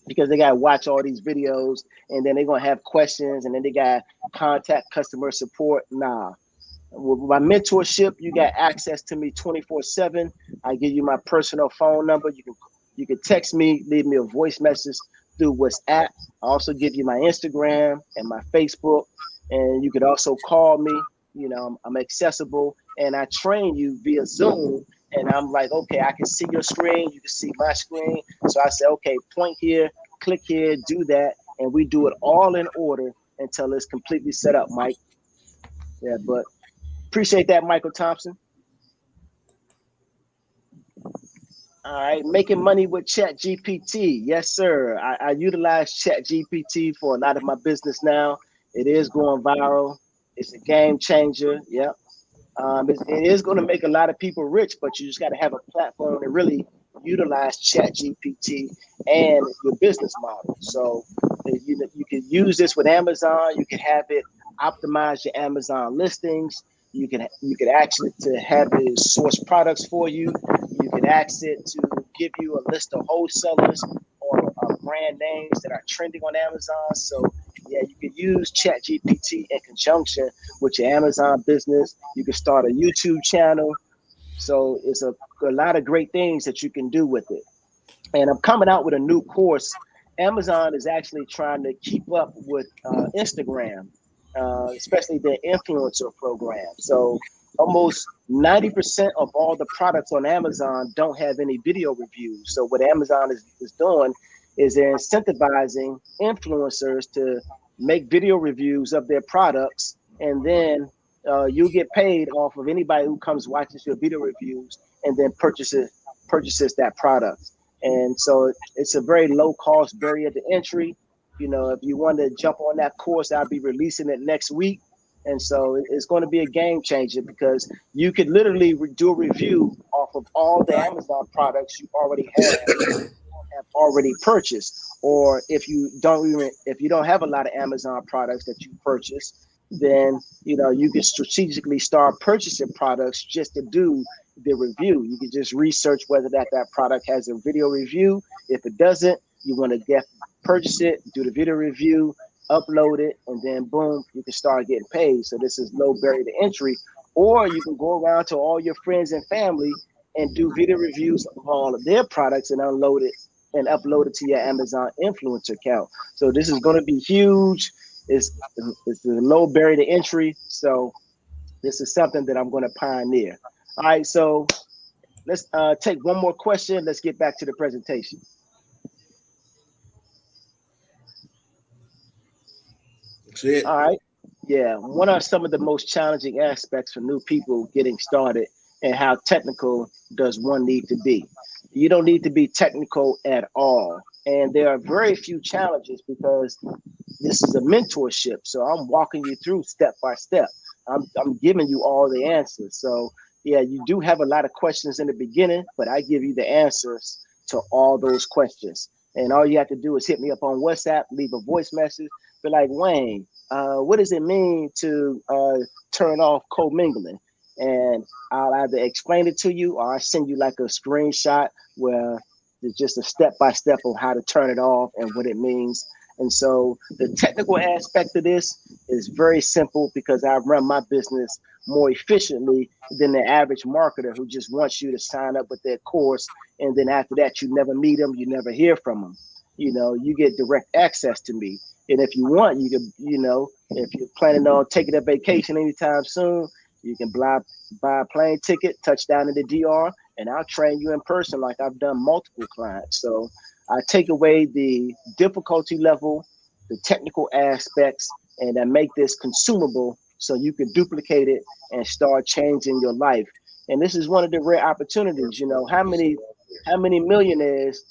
Because they got to watch all these videos and then they're going to have questions and then they got to contact customer support. Nah. With my mentorship, you got access to me 24/7. I give you my personal phone number. You can text me, leave me a voice message through WhatsApp. I also give you my Instagram and my Facebook. And you could also call me. I'm accessible and I train you via Zoom. And I'm like, okay, I can see your screen. You can see my screen. So I say, okay, point here, click here, do that. And we do it all in order until it's completely set up, Mike. Yeah, but appreciate that, Michael Thompson. All right, making money with ChatGPT. Yes, sir. I utilize ChatGPT for a lot of my business now. It is going viral. It's a game changer. Yep. It is going to make a lot of people rich, but you just got to have a platform to really utilize ChatGPT and your business model. So you can use this with Amazon. You can have it optimize your Amazon listings. You can ask it to have it source products for you. You can ask it to give you a list of wholesalers or brand names that are trending on Amazon. So yeah, you can use ChatGPT in conjunction with your Amazon business. You can start a YouTube channel. So it's a lot of great things that you can do with it. And I'm coming out with a new course. Amazon is actually trying to keep up with Instagram. especially their influencer program. So almost 90% of all the products on Amazon don't have any video reviews. So what Amazon is doing is they're incentivizing influencers to make video reviews of their products, and then you get paid off of anybody who comes watches your video reviews and then purchases that product. And so it's a very low cost barrier to entry. You know, if you want to jump on that course, I'll be releasing it next week. And so it's going to be a game changer because you could literally do a review off of all the Amazon products you already have already purchased. Or if you don't have a lot of Amazon products that you purchase, then you can strategically start purchasing products just to do the review. You can just research whether that product has a video review. If it doesn't, you want to purchase it, do the video review, upload it, and then boom, you can start getting paid. So this is low barrier to entry. Or you can go around to all your friends and family and do video reviews of all of their products and unload it and upload it to your Amazon influencer account. So this is going to be huge. It's a low barrier to entry. So this is something that I'm going to pioneer. All right, so let's take one more question. Let's get back to the presentation. All right. Yeah. What are some of the most challenging aspects for new people getting started, and how technical does one need to be? You don't need to be technical at all. And there are very few challenges because this is a mentorship. So I'm walking you through step by step. I'm giving you all the answers. So yeah, you do have a lot of questions in the beginning, but I give you the answers to all those questions. And all you have to do is hit me up on WhatsApp, leave a voice message, be like, Wayne, what does it mean to turn off commingling? And I'll either explain it to you or I send you like a screenshot where there's just a step-by-step on how to turn it off and what it means. And so the technical aspect of this is very simple because I run my business more efficiently than the average marketer who just wants you to sign up with their course. And then after that, you never meet them, you never hear from them. You get direct access to me. And if you want, you can, if you're planning on taking a vacation anytime soon, you can buy a plane ticket, touch down in the DR, and I'll train you in person like I've done multiple clients. So I take away the difficulty level, the technical aspects, and I make this consumable so you can duplicate it and start changing your life. And this is one of the rare opportunities. How many millionaires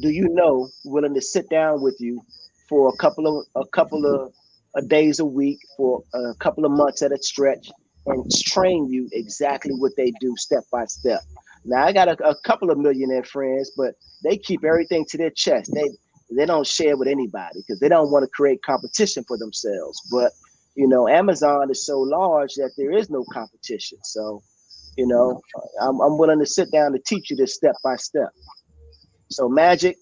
do you know willing to sit down with you for a couple of days a week, for a couple of months at a stretch, and train you exactly what they do step by step? Now I got a couple of millionaire friends, but they keep everything to their chest. They don't share with anybody because they don't want to create competition for themselves. But Amazon is so large that there is no competition. So I'm willing to sit down to teach you this step by step. So Magic,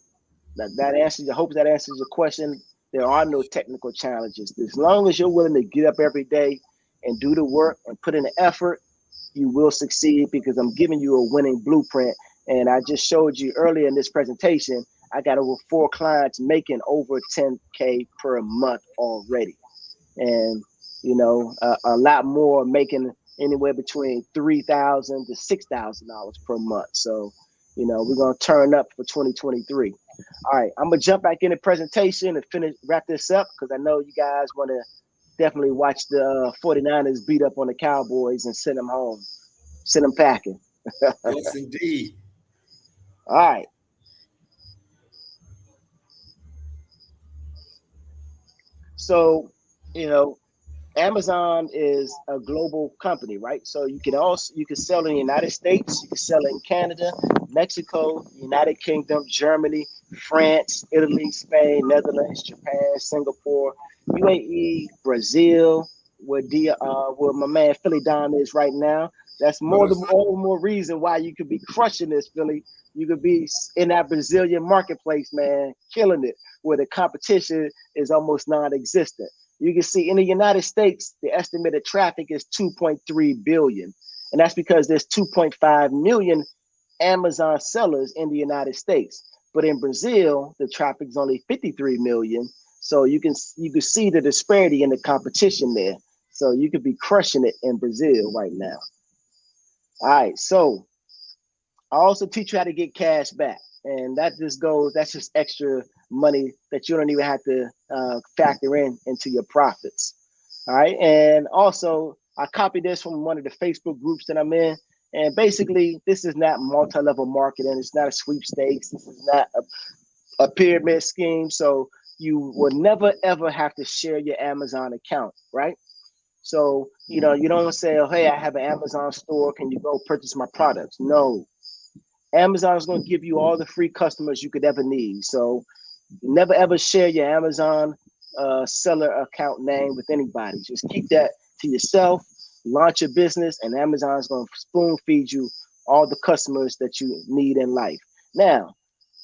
that answers. I hope that answers your question. There are no technical challenges. As long as you're willing to get up every day and do the work and put in the effort, you will succeed because I'm giving you a winning blueprint. And I just showed you earlier in this presentation, I got over 4 clients making over 10K per month already. And, a lot more making anywhere between $3,000 to $6,000 per month. So, we're going to turn up for 2023. All right, I'm going to jump back in the presentation and wrap this up because I know you guys want to definitely watch the 49ers beat up on the Cowboys and send them home, send them packing. Yes, indeed. All right. So, Amazon is a global company, right? So you can sell in the United States, you can sell in Canada, Mexico, United Kingdom, Germany, France, Italy, Spain, Netherlands, Japan, Singapore, UAE, Brazil, where my man PhillyDom is right now. That's more reason why you could be crushing this, Philly. You could be in that Brazilian marketplace, man, killing it, where the competition is almost non-existent. You can see in the United States, the estimated traffic is 2.3 billion. And that's because there's 2.5 million Amazon sellers in the United States. But in Brazil, the traffic is only 53 million. So you can see the disparity in the competition there. So you could be crushing it in Brazil right now. All right, so I also teach you how to get cash back, and that's just extra money that you don't even have to factor into your profits. All right, and also I copied this from one of the Facebook groups that I'm in, and basically this is not multi-level marketing. It's not a sweepstakes. This is not a pyramid scheme. So you will never ever have to share your Amazon account, right? So you don't say, oh, hey, I have an Amazon store. Can you go purchase my products? No, Amazon is going to give you all the free customers you could ever need. So never ever share your Amazon seller account name with anybody. Just keep that to yourself. Launch your business, and Amazon is going to spoon feed you all the customers that you need in life. Now,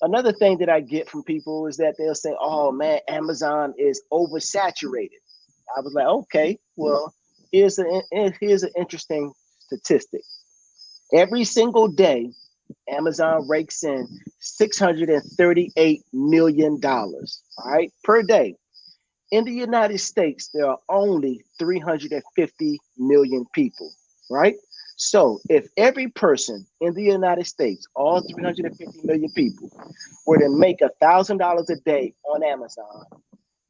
another thing that I get from people is that they'll say, oh man, Amazon is oversaturated. I was like, okay, well, here's an interesting statistic. Every single day, Amazon rakes in $638 million, all right, per day. In the United States, there are only 350 million people, right? So if every person in the United States, all 350 million people, were to make $1,000 a day on Amazon,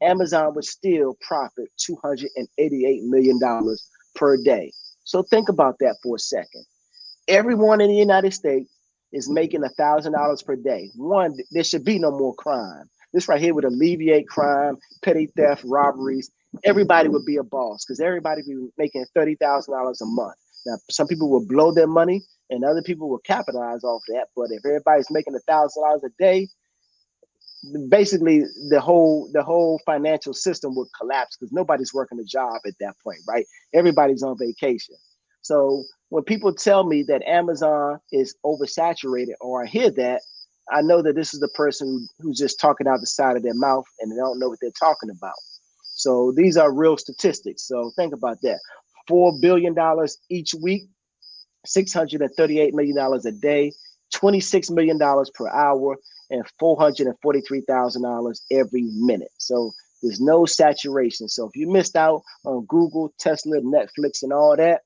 Amazon would still profit $288 million per day. So think about that for a second. Everyone in the United States is making $1,000 per day. One, there should be no more crime. This right here would alleviate crime, petty theft, robberies. Everybody would be a boss because everybody would be making $30,000 a month. Now, some people will blow their money and other people will capitalize off that. But if everybody's making $1,000 a day, basically the whole financial system would collapse because nobody's working a job at that point, right? Everybody's on vacation. So when people tell me that Amazon is oversaturated, or I hear that, I know that this is the person who's just talking out the side of their mouth and they don't know what they're talking about. So these are real statistics. So think about that. $4 billion each week, $638 million a day, $26 million per hour, and $443,000 every minute. So there's no saturation. So if you missed out on Google, Tesla, Netflix, and all that,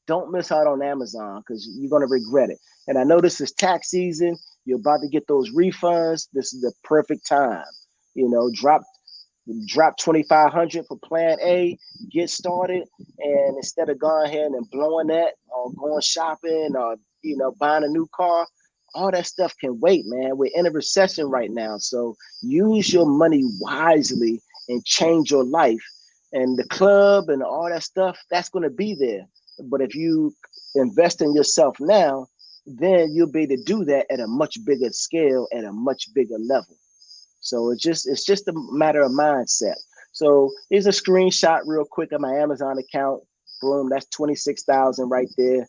don't miss out on Amazon because you're going to regret it. And I know this is tax season. You're about to get those refunds. This is the perfect time. Drop $2,500 for plan A, get started, and instead of going ahead and blowing that or going shopping or buying a new car, all that stuff can wait, man. We're in a recession right now, so use your money wisely and change your life. And the club and all that stuff, that's going to be there. But if you invest in yourself now, then you'll be able to do that at a much bigger scale, at a much bigger level. So it's just a matter of mindset. So here's a screenshot real quick of my Amazon account. Boom, that's 26,000 right there,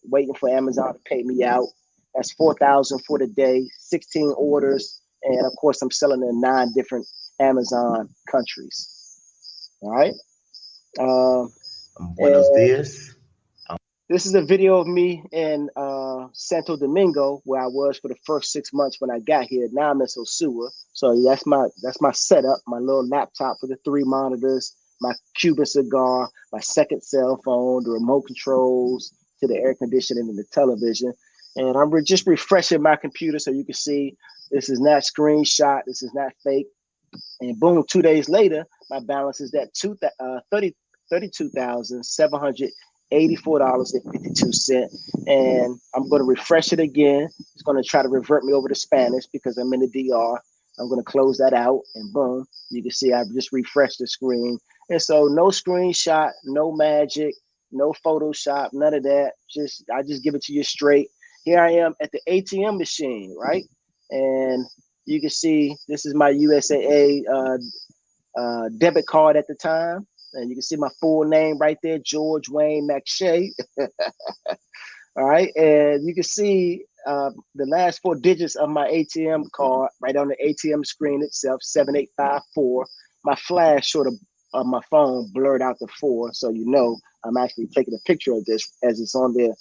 waiting for Amazon to pay me out. That's 4,000 for the day, 16 orders, and of course I'm selling in 9 different Amazon countries. All right. Buenos dias. This is a video of me in Santo Domingo, where I was for the first 6 months when I got here. Now I'm in Sosua. So that's my setup, my little laptop with the 3 monitors, my Cuban cigar, my second cell phone, the remote controls to the air conditioning and the television. And I'm just refreshing my computer so you can see this is not screenshot, this is not fake. And boom, 2 days later, my balance is at $32,784.52. And I'm going to refresh it again. It's going to try to revert me over to Spanish because I'm in the DR. I'm going to close that out, and boom, you can see I've just refreshed the screen. And so no screenshot, no magic, no Photoshop, none of that. I just give it to you straight. Here I am at the ATM machine, right? And you can see this is my USAA debit card at the time. And you can see my full name right there, George Wayne McShay. All right. And you can see the last 4 digits of my ATM card right on the ATM screen itself, 7854. My flash sort of my phone blurred out the 4. So I'm actually taking a picture of this as it's on the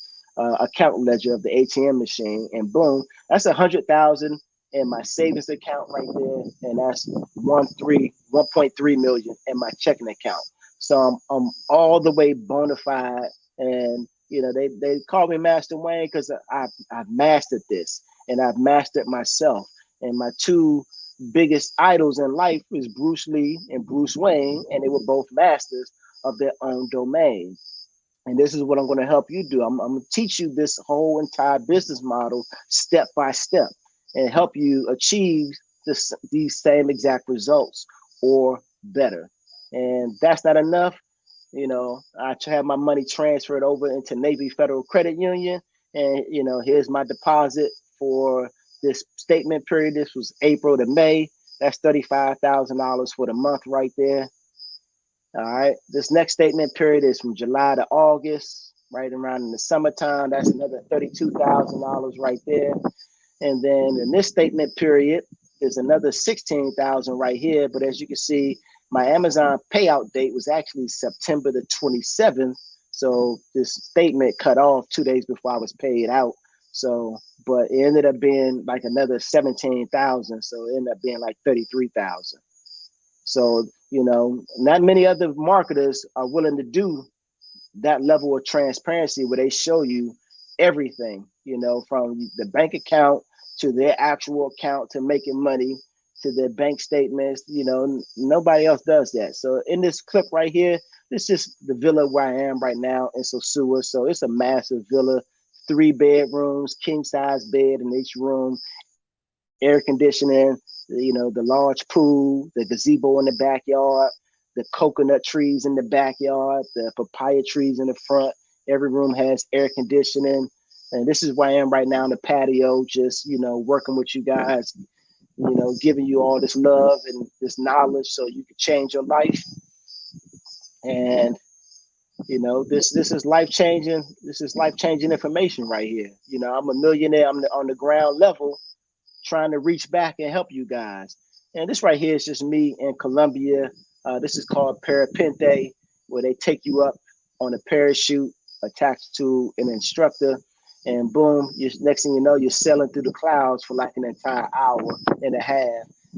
account ledger of the ATM machine. And boom, that's $100,000 in my savings account right there, and that's 1.3 million in my checking account. So I'm all the way bona fide, and you know they call me Master Wayne because I've mastered this, and I've mastered myself. And my two biggest idols in life is Bruce Lee and Bruce Wayne, and they were both masters of their own domain. And this is what I'm going to help you do. I'm going to teach you this whole entire business model step by step and help you achieve these same exact results or better. And that's not enough. You know, I have my money transferred over into Navy Federal Credit Union. And, you know, here's my deposit for this statement period. This was April to May. That's $35,000 for the month right there. All right, this next statement period is from July to August, right around in the summertime. That's another $32,000 right there. And then in this statement period, there's another $16,000 right here. But as you can see, my Amazon payout date was actually September the 27th. So this statement cut off 2 days before I was paid out. So, but it ended up being like another 17,000. So it ended up being like 33,000. So, you know, not many other marketers are willing to do that level of transparency where they show you everything, you know, from the bank account to their actual account to making money to their bank statements. You know, nobody else does that. So in this clip right here, this is the villa where I am right now in Sosua. So it's a massive villa, 3 bedrooms, king size bed in each room, air conditioning, you know, the large pool, the gazebo in the backyard, the coconut trees in the backyard, the papaya trees in the front. Every room has air conditioning. And this is where I am right now in the patio, just, you know, working with you guys, you know, giving you all this love and this knowledge so you can change your life. And, you know, this is life-changing. This is life-changing information right here. You know, I'm a millionaire. I'm on the ground level, trying to reach back and help you guys. And this right here is just me in Colombia. This is called parapente, where they take you up on a parachute attached to an instructor, and boom, next thing you know, you're sailing through the clouds for like an entire hour and a half.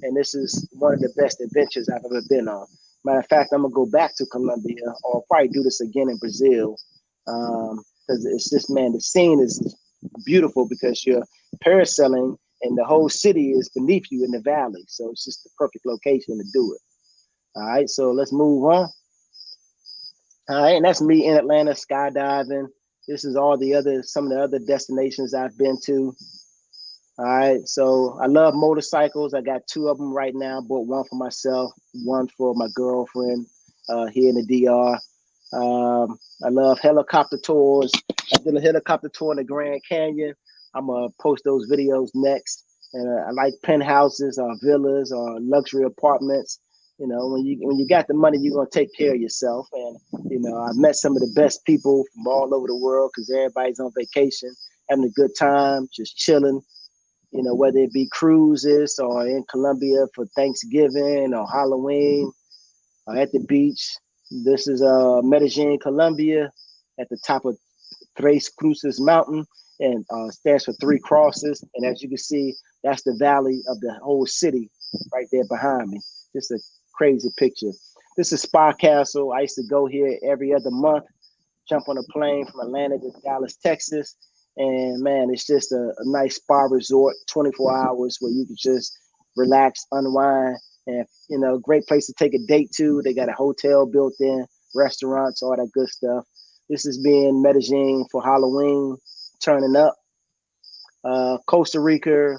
And this is one of the best adventures I've ever been on. Matter of fact, I'm gonna go back to Colombia, or probably do this again in Brazil, because it's just, man, the scene is beautiful because you're parasailing and the whole city is beneath you in the valley. So it's just the perfect location to do it. All right, so let's move on. All right, and that's me in Atlanta skydiving. This is some of the other destinations I've been to. All right, so I love motorcycles. I got 2 of them right now. Bought one for myself, one for my girlfriend here in the DR. I love helicopter tours. I did a helicopter tour in the Grand Canyon. I'm gonna post those videos next. And I like penthouses or villas or luxury apartments. You know, when you got the money, you're gonna take care of yourself. And you know, I've met some of the best people from all over the world because everybody's on vacation, having a good time, just chilling. You know, whether it be cruises or in Colombia for Thanksgiving or Halloween or at the beach. This is Medellin, Colombia, at the top of Tres Cruces Mountain, and stands for 3 crosses. And as you can see, that's the valley of the whole city right there behind me. Just a crazy picture. This is Spa Castle. I used to go here every other month, jump on a plane from Atlanta to Dallas, Texas. And man, it's just a nice spa resort, 24 hours where you can just relax, unwind, and, you know, great place to take a date to. They got a hotel built in, restaurants, all that good stuff. This is being Medellin for Halloween, turning up. Costa Rica,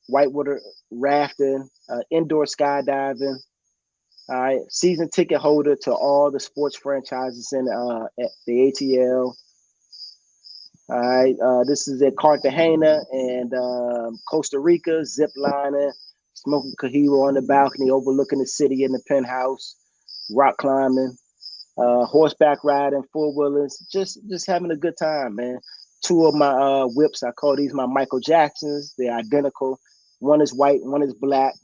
whitewater rafting, indoor skydiving. All right, season ticket holder to all the sports franchises in at the ATL. All right, this is at Cartagena and Costa Rica, zip lining, smoking Cahiba on the balcony, overlooking the city in the penthouse, rock climbing, horseback riding, 4-wheelers, just having a good time, man. 2 of my whips, I call these my Michael Jacksons. They're identical. One is white, one is black.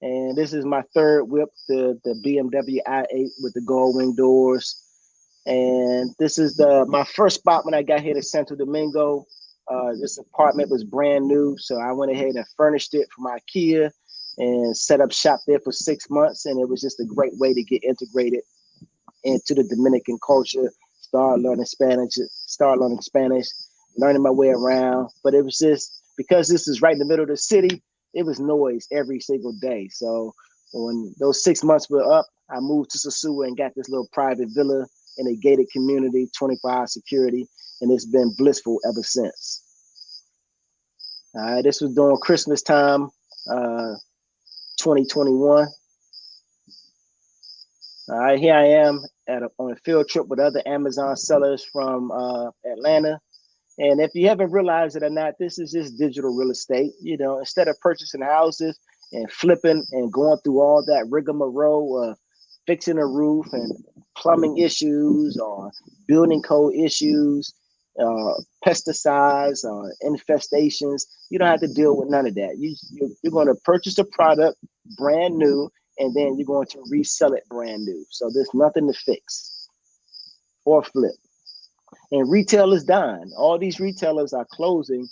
And this is my 3rd whip, the BMW i8 with the gold wing doors. And this is my first spot when I got here to Santo Domingo. This apartment was brand new, so I went ahead and furnished it from IKEA and set up shop there for 6 months. And it was just a great way to get integrated into the Dominican culture, start learning Spanish, learning my way around. But it was just, because this is right in the middle of the city, it was noise every single day. So when those 6 months were up, I moved to Sosua and got this little private villa in a gated community, 24-hour security, and it's been blissful ever since. All right, this was during Christmas time, 2021. All right, here I am on a field trip with other Amazon sellers from Atlanta. And if you haven't realized it or not, this is just digital real estate. You know, instead of purchasing houses and flipping and going through all that rigmarole of fixing a roof and plumbing issues or building code issues, pesticides or infestations, you don't have to deal with none of that. You're going to purchase a product brand new, and then you're going to resell it brand new. So there's nothing to fix or flip. And retail is dying. All these retailers are closing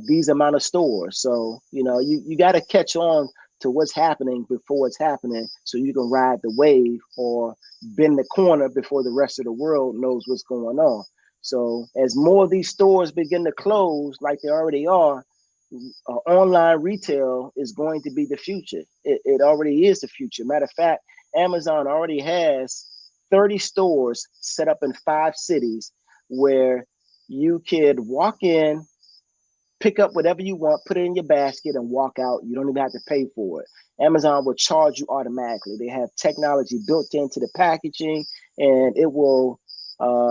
these amount of stores. So, you know, you got to catch on to what's happening before it's happening, so you can ride the wave or bend the corner before the rest of the world knows what's going on. So as more of these stores begin to close, like they already are, online retail is going to be the future. It already is the future. Matter of fact, Amazon already has 30 stores set up in 5 cities where you could walk in, pick up whatever you want, put it in your basket, and walk out. You don't even have to pay for it. Amazon will charge you automatically. They have technology built into the packaging, and it will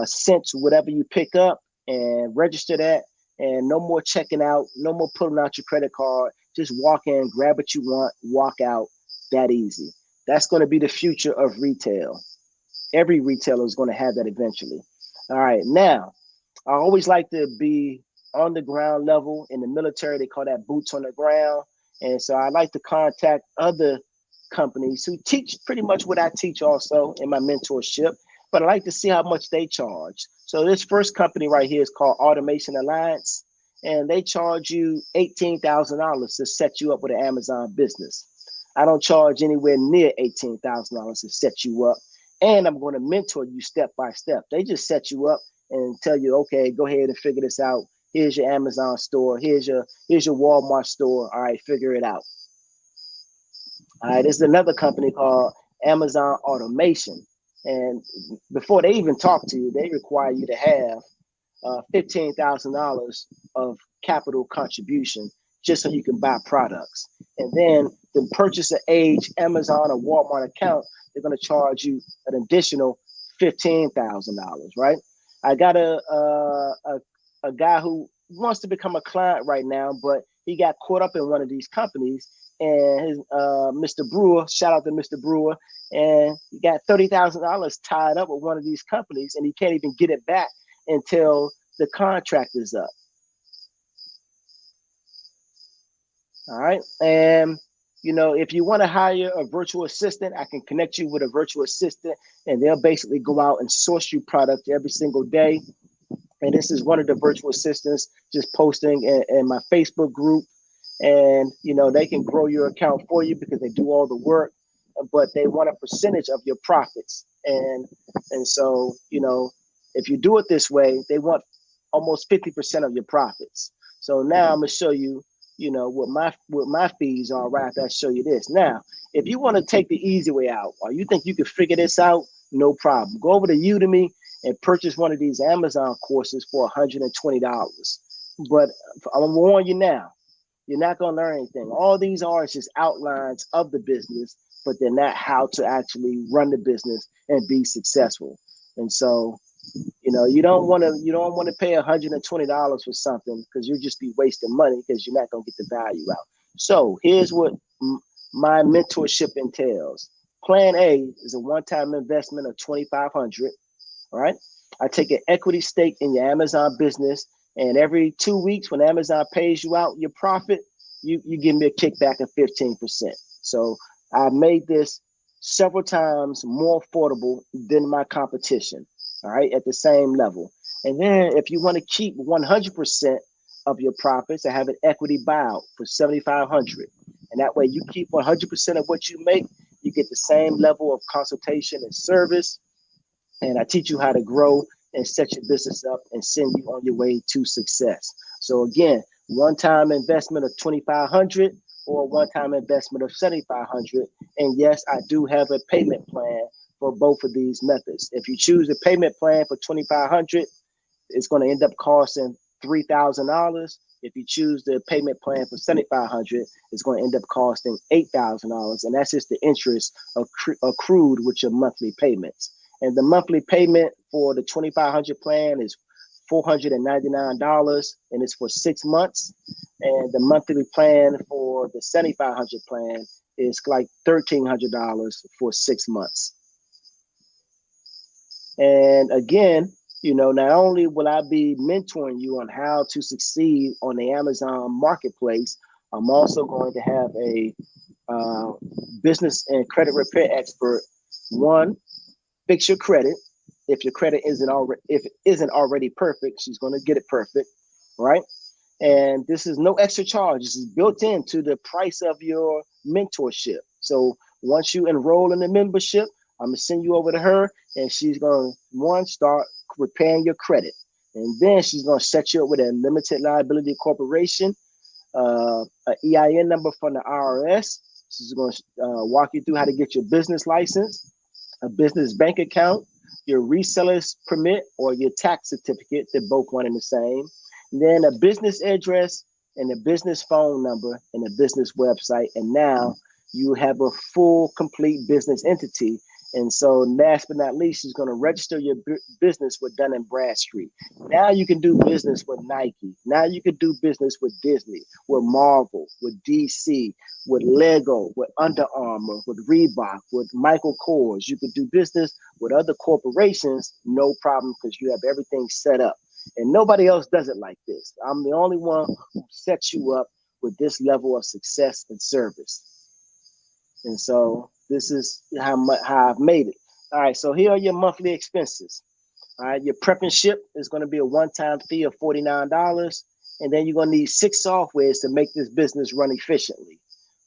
sense whatever you pick up and register that. And no more checking out, no more pulling out your credit card. Just walk in, grab what you want, walk out. That easy. That's going to be the future of retail. Every retailer is going to have that eventually. All right, now, I always like to be on the ground level. In the military, they call that boots on the ground. And so I like to contact other companies who teach pretty much what I teach also in my mentorship, but I like to see how much they charge. So this first company right here is called Automation Alliance, and they charge you $18,000 to set you up with an Amazon business. I don't charge anywhere near $18,000 to set you up, and I'm going to mentor you step by step. They just set you up and tell you, okay, go ahead and figure this out. Here's your Amazon store. Here's your Walmart store. All right, figure it out. All right, there's another company called Amazon Automation. And before they even talk to you, they require you to have $15,000 of capital contribution just so you can buy products. And then the purchaser age Amazon or Walmart account, they're going to charge you an additional $15,000, right? I got a guy who wants to become a client right now, but he got caught up in one of these companies, and his Mr. Brewer, shout out to Mr. Brewer, and he got $30,000 tied up with one of these companies, and he can't even get it back until the contract is up. All right, and you know, if you want to hire a virtual assistant, I can connect you with a virtual assistant, and they'll basically go out and source you product every single day. And this is one of the virtual assistants just posting in my Facebook group. And, you know, they can grow your account for you because they do all the work, but they want a percentage of your profits. And so, you know, if you do it this way, they want almost 50% of your profits. So now I'm going to show you, you know, what my fees are right after I show you this. Now, if you want to take the easy way out, or you think you can figure this out, no problem. Go over to Udemy and purchase one of these Amazon courses for $120. But I'm gonna warn you now, you're not gonna learn anything. All these are is just outlines of the business, but they're not how to actually run the business and be successful. And so, you know, you don't want to pay $120 for something, because you'll just be wasting money because you're not gonna get the value out. So here's what my mentorship entails. Plan A is a one-time investment of $2,500. All right. I take an equity stake in your Amazon business, and every 2 weeks when Amazon pays you out your profit, you give me a kickback of 15%. So I made this several times more affordable than my competition. All right, at the same level. And then if you want to keep 100% of your profits, I have an equity buyout for 7,500. And that way you keep 100% of what you make, you get the same level of consultation and service. And I teach you how to grow and set your business up and send you on your way to success. So again, one-time investment of 2,500 or a one-time investment of 7,500. And yes, I do have a payment plan for both of these methods. If you choose the payment plan for 2,500, it's going to end up costing $3,000. If you choose the payment plan for 7,500, it's going to end up costing $8,000, and that's just the interest accrued with your monthly payments. And the monthly payment for the 2,500 plan is $499, and it's for 6 months. And the monthly plan for the 7,500 plan is like $1,300 for 6 months. And again, not only will I be mentoring you on how to succeed on the Amazon marketplace, I'm also going to have a business and credit repair expert. One, fix your credit. If your credit isn't already perfect, she's going to get it perfect, right? And this is no extra charge. This is built into the price of your mentorship. So once you enroll in the membership, I'm gonna send you over to her, and she's gonna start repaying your credit, and then she's gonna set you up with a limited liability corporation, an EIN number from the IRS. She's gonna walk you through how to get your business license, a business bank account, your reseller's permit, or your tax certificate. They're both one and the same. And then a business address and a business phone number and a business website, and now you have a full, complete business entity. And so last but not least, she's going to register your business with Dun & Bradstreet. Now you can do business with Nike. Now you can do business with Disney, with Marvel, with DC, with Lego, with Under Armour, with Reebok, with Michael Kors. You can do business with other corporations, no problem, because you have everything set up. And nobody else does it like this. I'm the only one who sets you up with this level of success and service. And so this is how I've made it. All right, so here are your monthly expenses. All right, your prep and ship is going to be a one-time fee of $49. And then you're going to need 6 softwares to make this business run efficiently.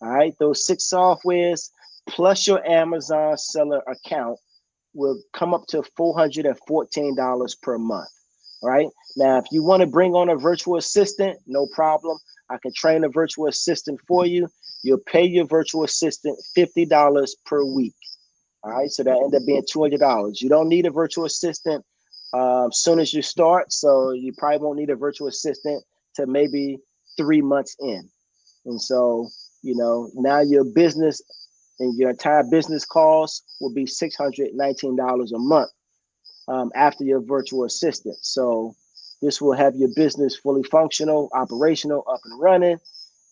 All right, those 6 softwares plus your Amazon seller account will come up to $414 per month. All right, now if you want to bring on a virtual assistant, no problem. I can train a virtual assistant for you. You'll pay your virtual assistant $50 per week. All right, so that ends up being $200. You don't need a virtual assistant as soon as you start, so you probably won't need a virtual assistant to maybe 3 months in. And so, now your business and your entire business costs will be $619 a month after your virtual assistant. So this will have your business fully functional, operational, up and running.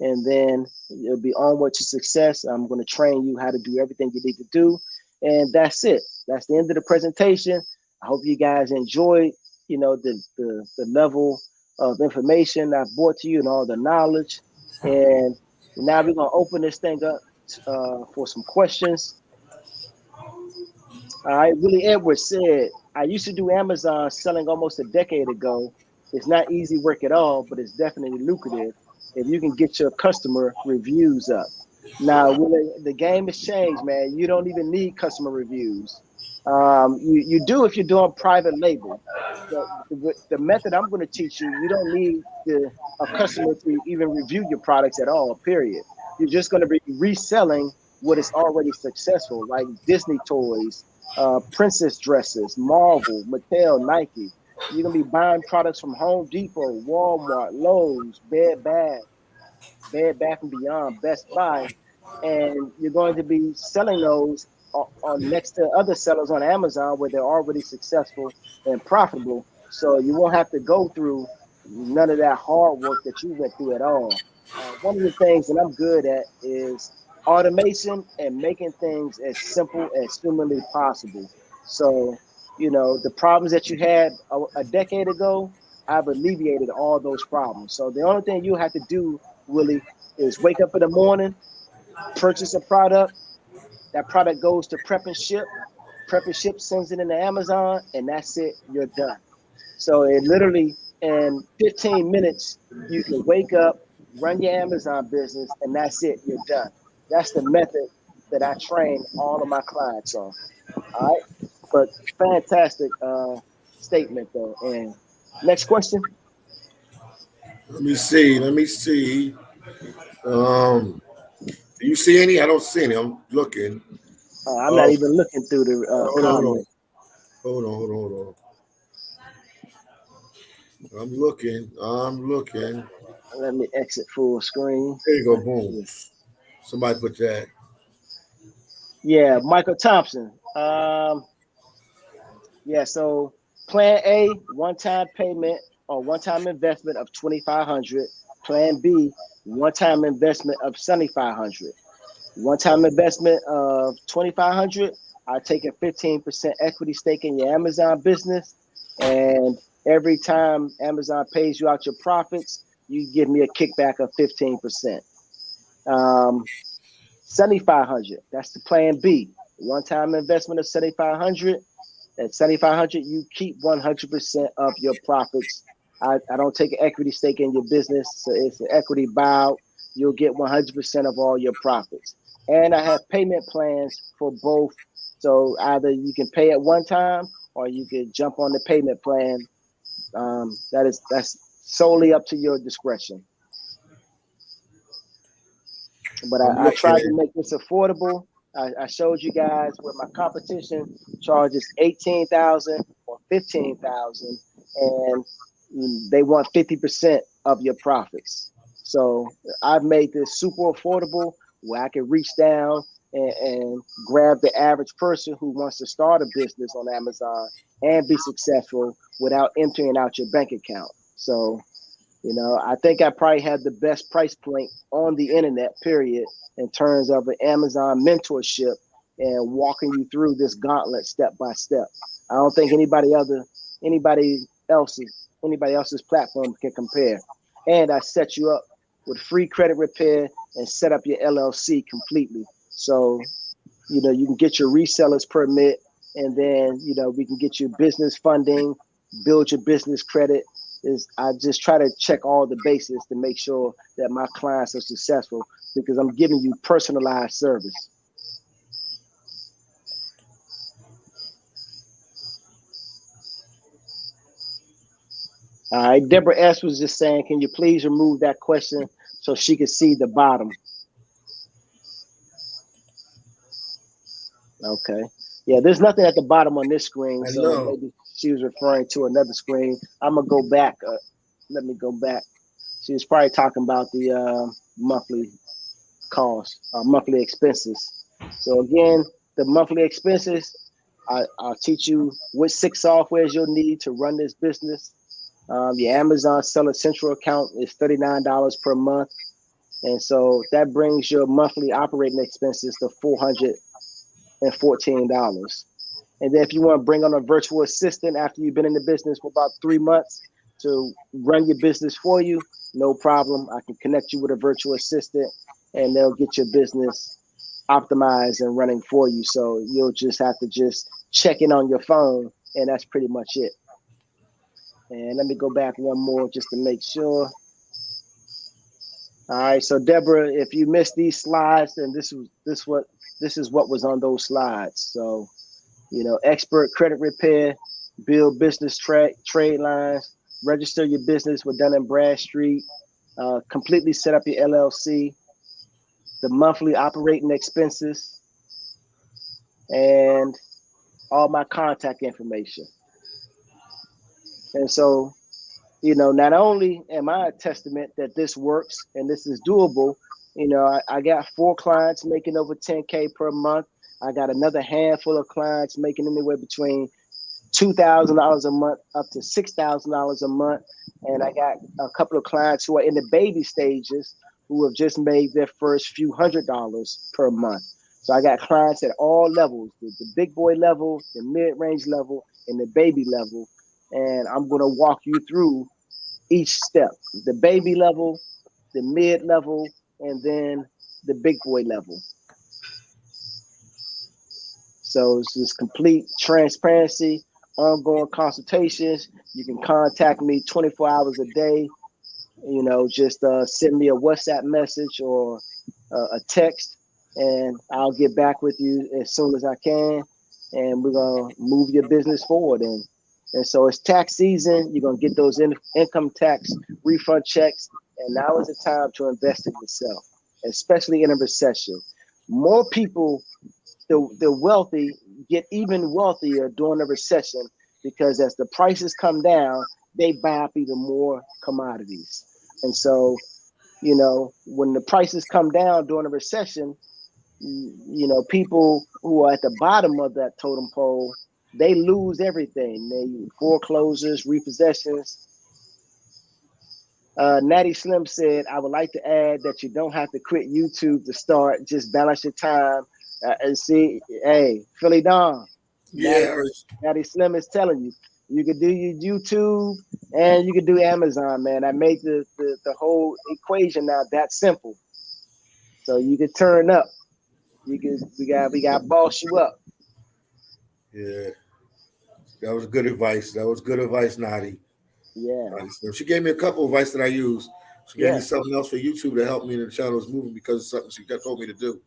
And then it'll be onward to success. I'm going to train you how to do everything you need to do. And that's it. That's the end of the presentation. I hope you guys enjoyed, the level of information I've brought to you and all the knowledge. And now we're going to open this thing up for some questions. All right. Willie Edwards said, I used to do Amazon selling almost a decade ago. It's not easy work at all, but it's definitely lucrative if you can get your customer reviews up. Now, the game has changed, man. You don't even need customer reviews. You do if you're doing private label. The method I'm going to teach you, you don't need a customer to even review your products at all, period. You're just going to be reselling what is already successful, like Disney toys, princess dresses, Marvel, Mattel, Nike. You're going to be buying products from Home Depot, Walmart, Lowe's, Bed Bath & Beyond, Best Buy, and you're going to be selling those on next to other sellers on Amazon where they're already successful and profitable. So you won't have to go through none of that hard work that you went through at all. One of the things that I'm good at is automation and making things as simple as humanly possible. So, the problems that you had a decade ago, I've alleviated all those problems. So the only thing you have to do, Willie, is wake up in the morning, purchase a product. That product goes to Prep and Ship. Prep and Ship sends it into Amazon, and that's it. You're done. So it literally in 15 minutes, you can wake up, run your Amazon business, and that's it. You're done. That's the method that I train all of my clients on. All right. But fantastic statement though. And next question. Let me see. Let me see. Do you see any? I don't see any. I'm looking. I'm not Oh, even looking through the hold on, hold on, comments. hold on, hold on, hold on. I'm looking. I'm looking. Let me exit full screen. There you go. Boom. Somebody put that. Yeah, Michael Thompson. Yeah, so plan A, one-time payment or one-time investment of 2,500. Plan B, one-time investment of 7,500. One-time investment of 2,500. I take a 15% equity stake in your Amazon business, and every time Amazon pays you out your profits, you give me a kickback of 15%. 7,500. That's the plan B. One-time investment of 7,500. At 7,500, you keep 100% of your profits. I don't take an equity stake in your business, so it's an equity buyout. You'll get 100% of all your profits. And I have payment plans for both. So either you can pay at one time, or you can jump on the payment plan. That's solely up to your discretion. But I'm I tried to looking. make this affordable. I showed you guys where my competition charges 18,000 or 15,000, and they want 50% of your profits. So I've made this super affordable where I can reach down and grab the average person who wants to start a business on Amazon and be successful without emptying out your bank account. So I think I probably had the best price point on the internet, period, in terms of an Amazon mentorship and walking you through this gauntlet step by step. I don't think anybody else's platform can compare. And I set you up with free credit repair and set up your LLC completely. So, you can get your reseller's permit, and then, we can get you business funding, build your business credit. I just try to check all the bases to make sure that my clients are successful because I'm giving you personalized service. All right, Deborah S. was just saying, can you please remove that question so she can see the bottom? Okay. Yeah, there's nothing at the bottom on this screen, I so know. maybe she was referring to another screen. I'm going to go back. Let me go back. She was probably talking about the monthly cost, monthly expenses. So again, the monthly expenses, I'll teach you what 6 softwares you'll need to run this business. Your Amazon Seller Central account is $39 per month. And so that brings your monthly operating expenses to $414. And then if you want to bring on a virtual assistant after you've been in the business for about 3 months to run your business for you, no problem. I can connect you with a virtual assistant and they'll get your business optimized and running for you. So you'll just have to just check in on your phone, and that's pretty much it. And let me go back one more just to make sure. All right, so Deborah, if you missed these slides, then this is what was on those slides. So, expert credit repair, build business trade lines, register your business with Dun & Bradstreet, completely set up your LLC, the monthly operating expenses, and all my contact information. And so, not only am I a testament that this works and this is doable, I got 4 clients making over 10K per month. I got another handful of clients making anywhere between $2,000 a month up to $6,000 a month. And I got a couple of clients who are in the baby stages who have just made their first few $100s per month. So I got clients at all levels, the big boy level, the mid-range level, and the baby level. And I'm going to walk you through each step, the baby level, the mid level, and then the big boy level. So it's just complete transparency ongoing consultations. You can contact me 24 hours a day. Just send me a WhatsApp message or a text, and I'll get back with you as soon as I can. And we're gonna move your business forward. And so it's tax season. You're gonna get those income tax refund checks, and now is the time to invest in yourself, especially in a recession. More people, the wealthy, get even wealthier during a recession because as the prices come down, they buy up even more commodities. And so, when the prices come down during a recession, people who are at the bottom of that totem pole, they lose everything. They foreclosures, repossessions. Natty Slim said, I would like to add that you don't have to quit YouTube to start, just balance your time. And see, hey, PhillyDom, Yeah. Natty Slim is telling you, you could do your YouTube and you could do Amazon, man. I made the whole equation now that simple. So you could turn up. We got boss you up. Yeah. That was good advice. That was good advice, Nadi. Yeah. She gave me a couple of advice that I use. She gave Yeah. me something else for YouTube to help me in the channel's moving because of something she told me to do.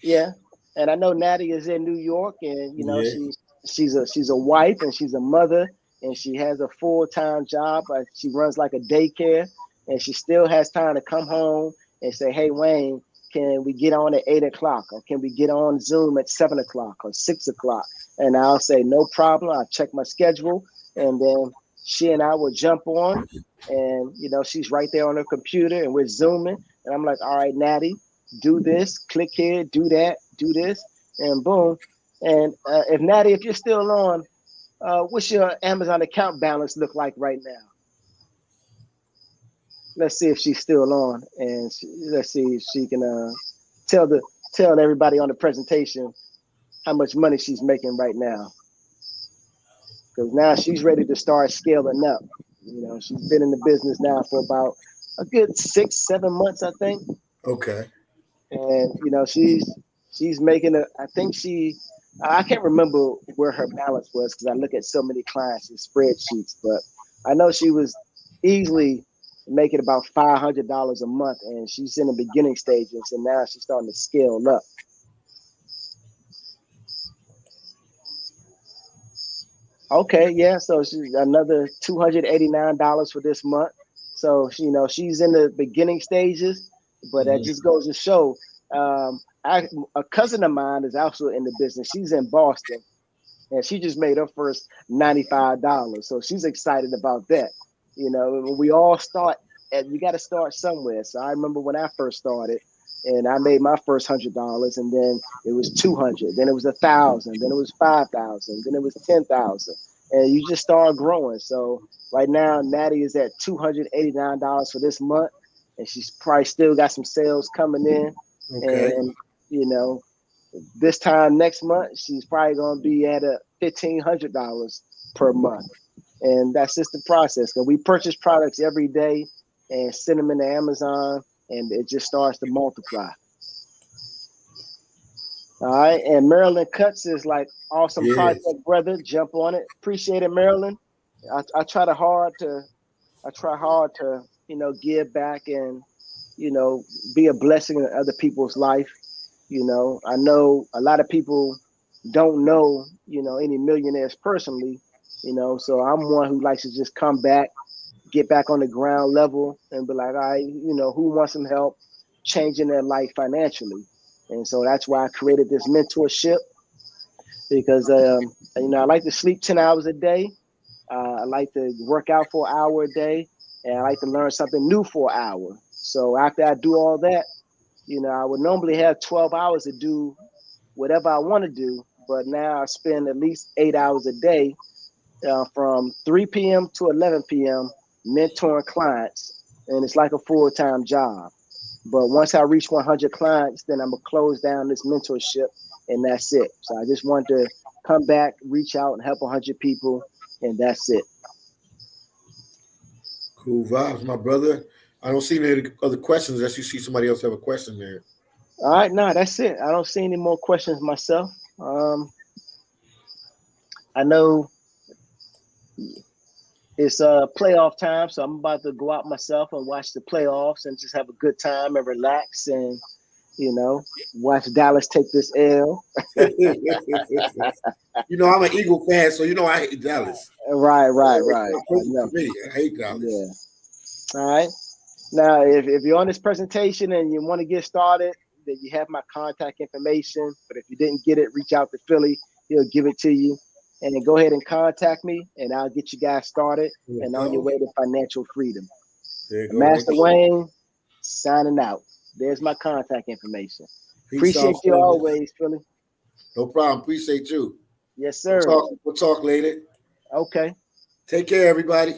Yeah. And I know Natty is in New York, and Yeah. she's a wife and she's a mother, and she has a full-time job. She runs like a daycare, and she still has time to come home and say, hey, Wayne, can we get on at 8 o'clock? Or can we get on Zoom at 7 o'clock or 6 o'clock? And I'll say, no problem. I'll check my schedule. And then she and I will jump on, and, she's right there on her computer and we're Zooming. And I'm like, all right, Natty, do this, click here, do that, do this, and boom. And if you're still on, what's your Amazon account balance look like right now? Let's see if she's still on, and let's see if she can tell everybody on the presentation how much money she's making right now. Because now she's ready to start scaling up. She's been in the business now for about a good 6-7 months, I think. Okay. And she's making I can't remember where her balance was because I look at so many clients and spreadsheets, but I know she was easily making about $500 a month, and she's in the beginning stages, and now she's starting to scale up. Okay, yeah, so she's another $289 for this month. So she's in the beginning stages, but that just goes to show. A cousin of mine is also in the business. She's in Boston, and she just made her first $95. So she's excited about that. We all start, and you got to start somewhere. So I remember when I first started, and I made my first $100, and then it was $200, then it was $1,000, then it was $5,000, then it was $10,000, and you just start growing. So right now, Natty is at $289 for this month, and she's probably still got some sales coming in. Okay. And this time next month, she's probably going to be at $1,500 per month. And that's just the process. Because we purchase products every day and send them into Amazon, and it just starts to multiply. All right. And Maryland Cuts is like, awesome project, brother. Jump on it. Appreciate it, Maryland. I try hard to give back and, be a blessing in other people's life. I know a lot of people don't know, any millionaires personally, so I'm one who likes to just come back, get back on the ground level and be like, all right, who wants some help changing their life financially? And so that's why I created this mentorship, because, I like to sleep 10 hours a day. I like to work out for an hour a day, and I like to learn something new for an hour. So after I do all that, I would normally have 12 hours to do whatever I want to do, but now I spend at least 8 hours a day from 3 p.m. to 11 p.m. mentoring clients, and it's like a full-time job. But once I reach 100 clients, then I'm going to close down this mentorship, and that's it. So I just want to come back, reach out, and help 100 people, and that's it. Cool vibes, my brother. I don't see any other questions unless you see somebody else have a question there. All right, no, that's it. I don't see any more questions myself. I know It's playoff time, so I'm about to go out myself and watch the playoffs and just have a good time and relax and, you know, watch Dallas take this L. You know, I'm an Eagle fan, so you know I hate Dallas. Right. I hate Dallas. Yeah. All right. Now, if you're on this presentation and you want to get started, then you have my contact information. But if you didn't get it, reach out to Philly. He'll give it to you. And then go ahead and contact me, and I'll get you guys started and on your way to financial freedom. There you go. Master Wayne, signing out. There's my contact information. Peace Appreciate out, you Philly. always, Philly. No problem. Appreciate you. Yes, sir. We'll talk later. Okay. Take care, everybody.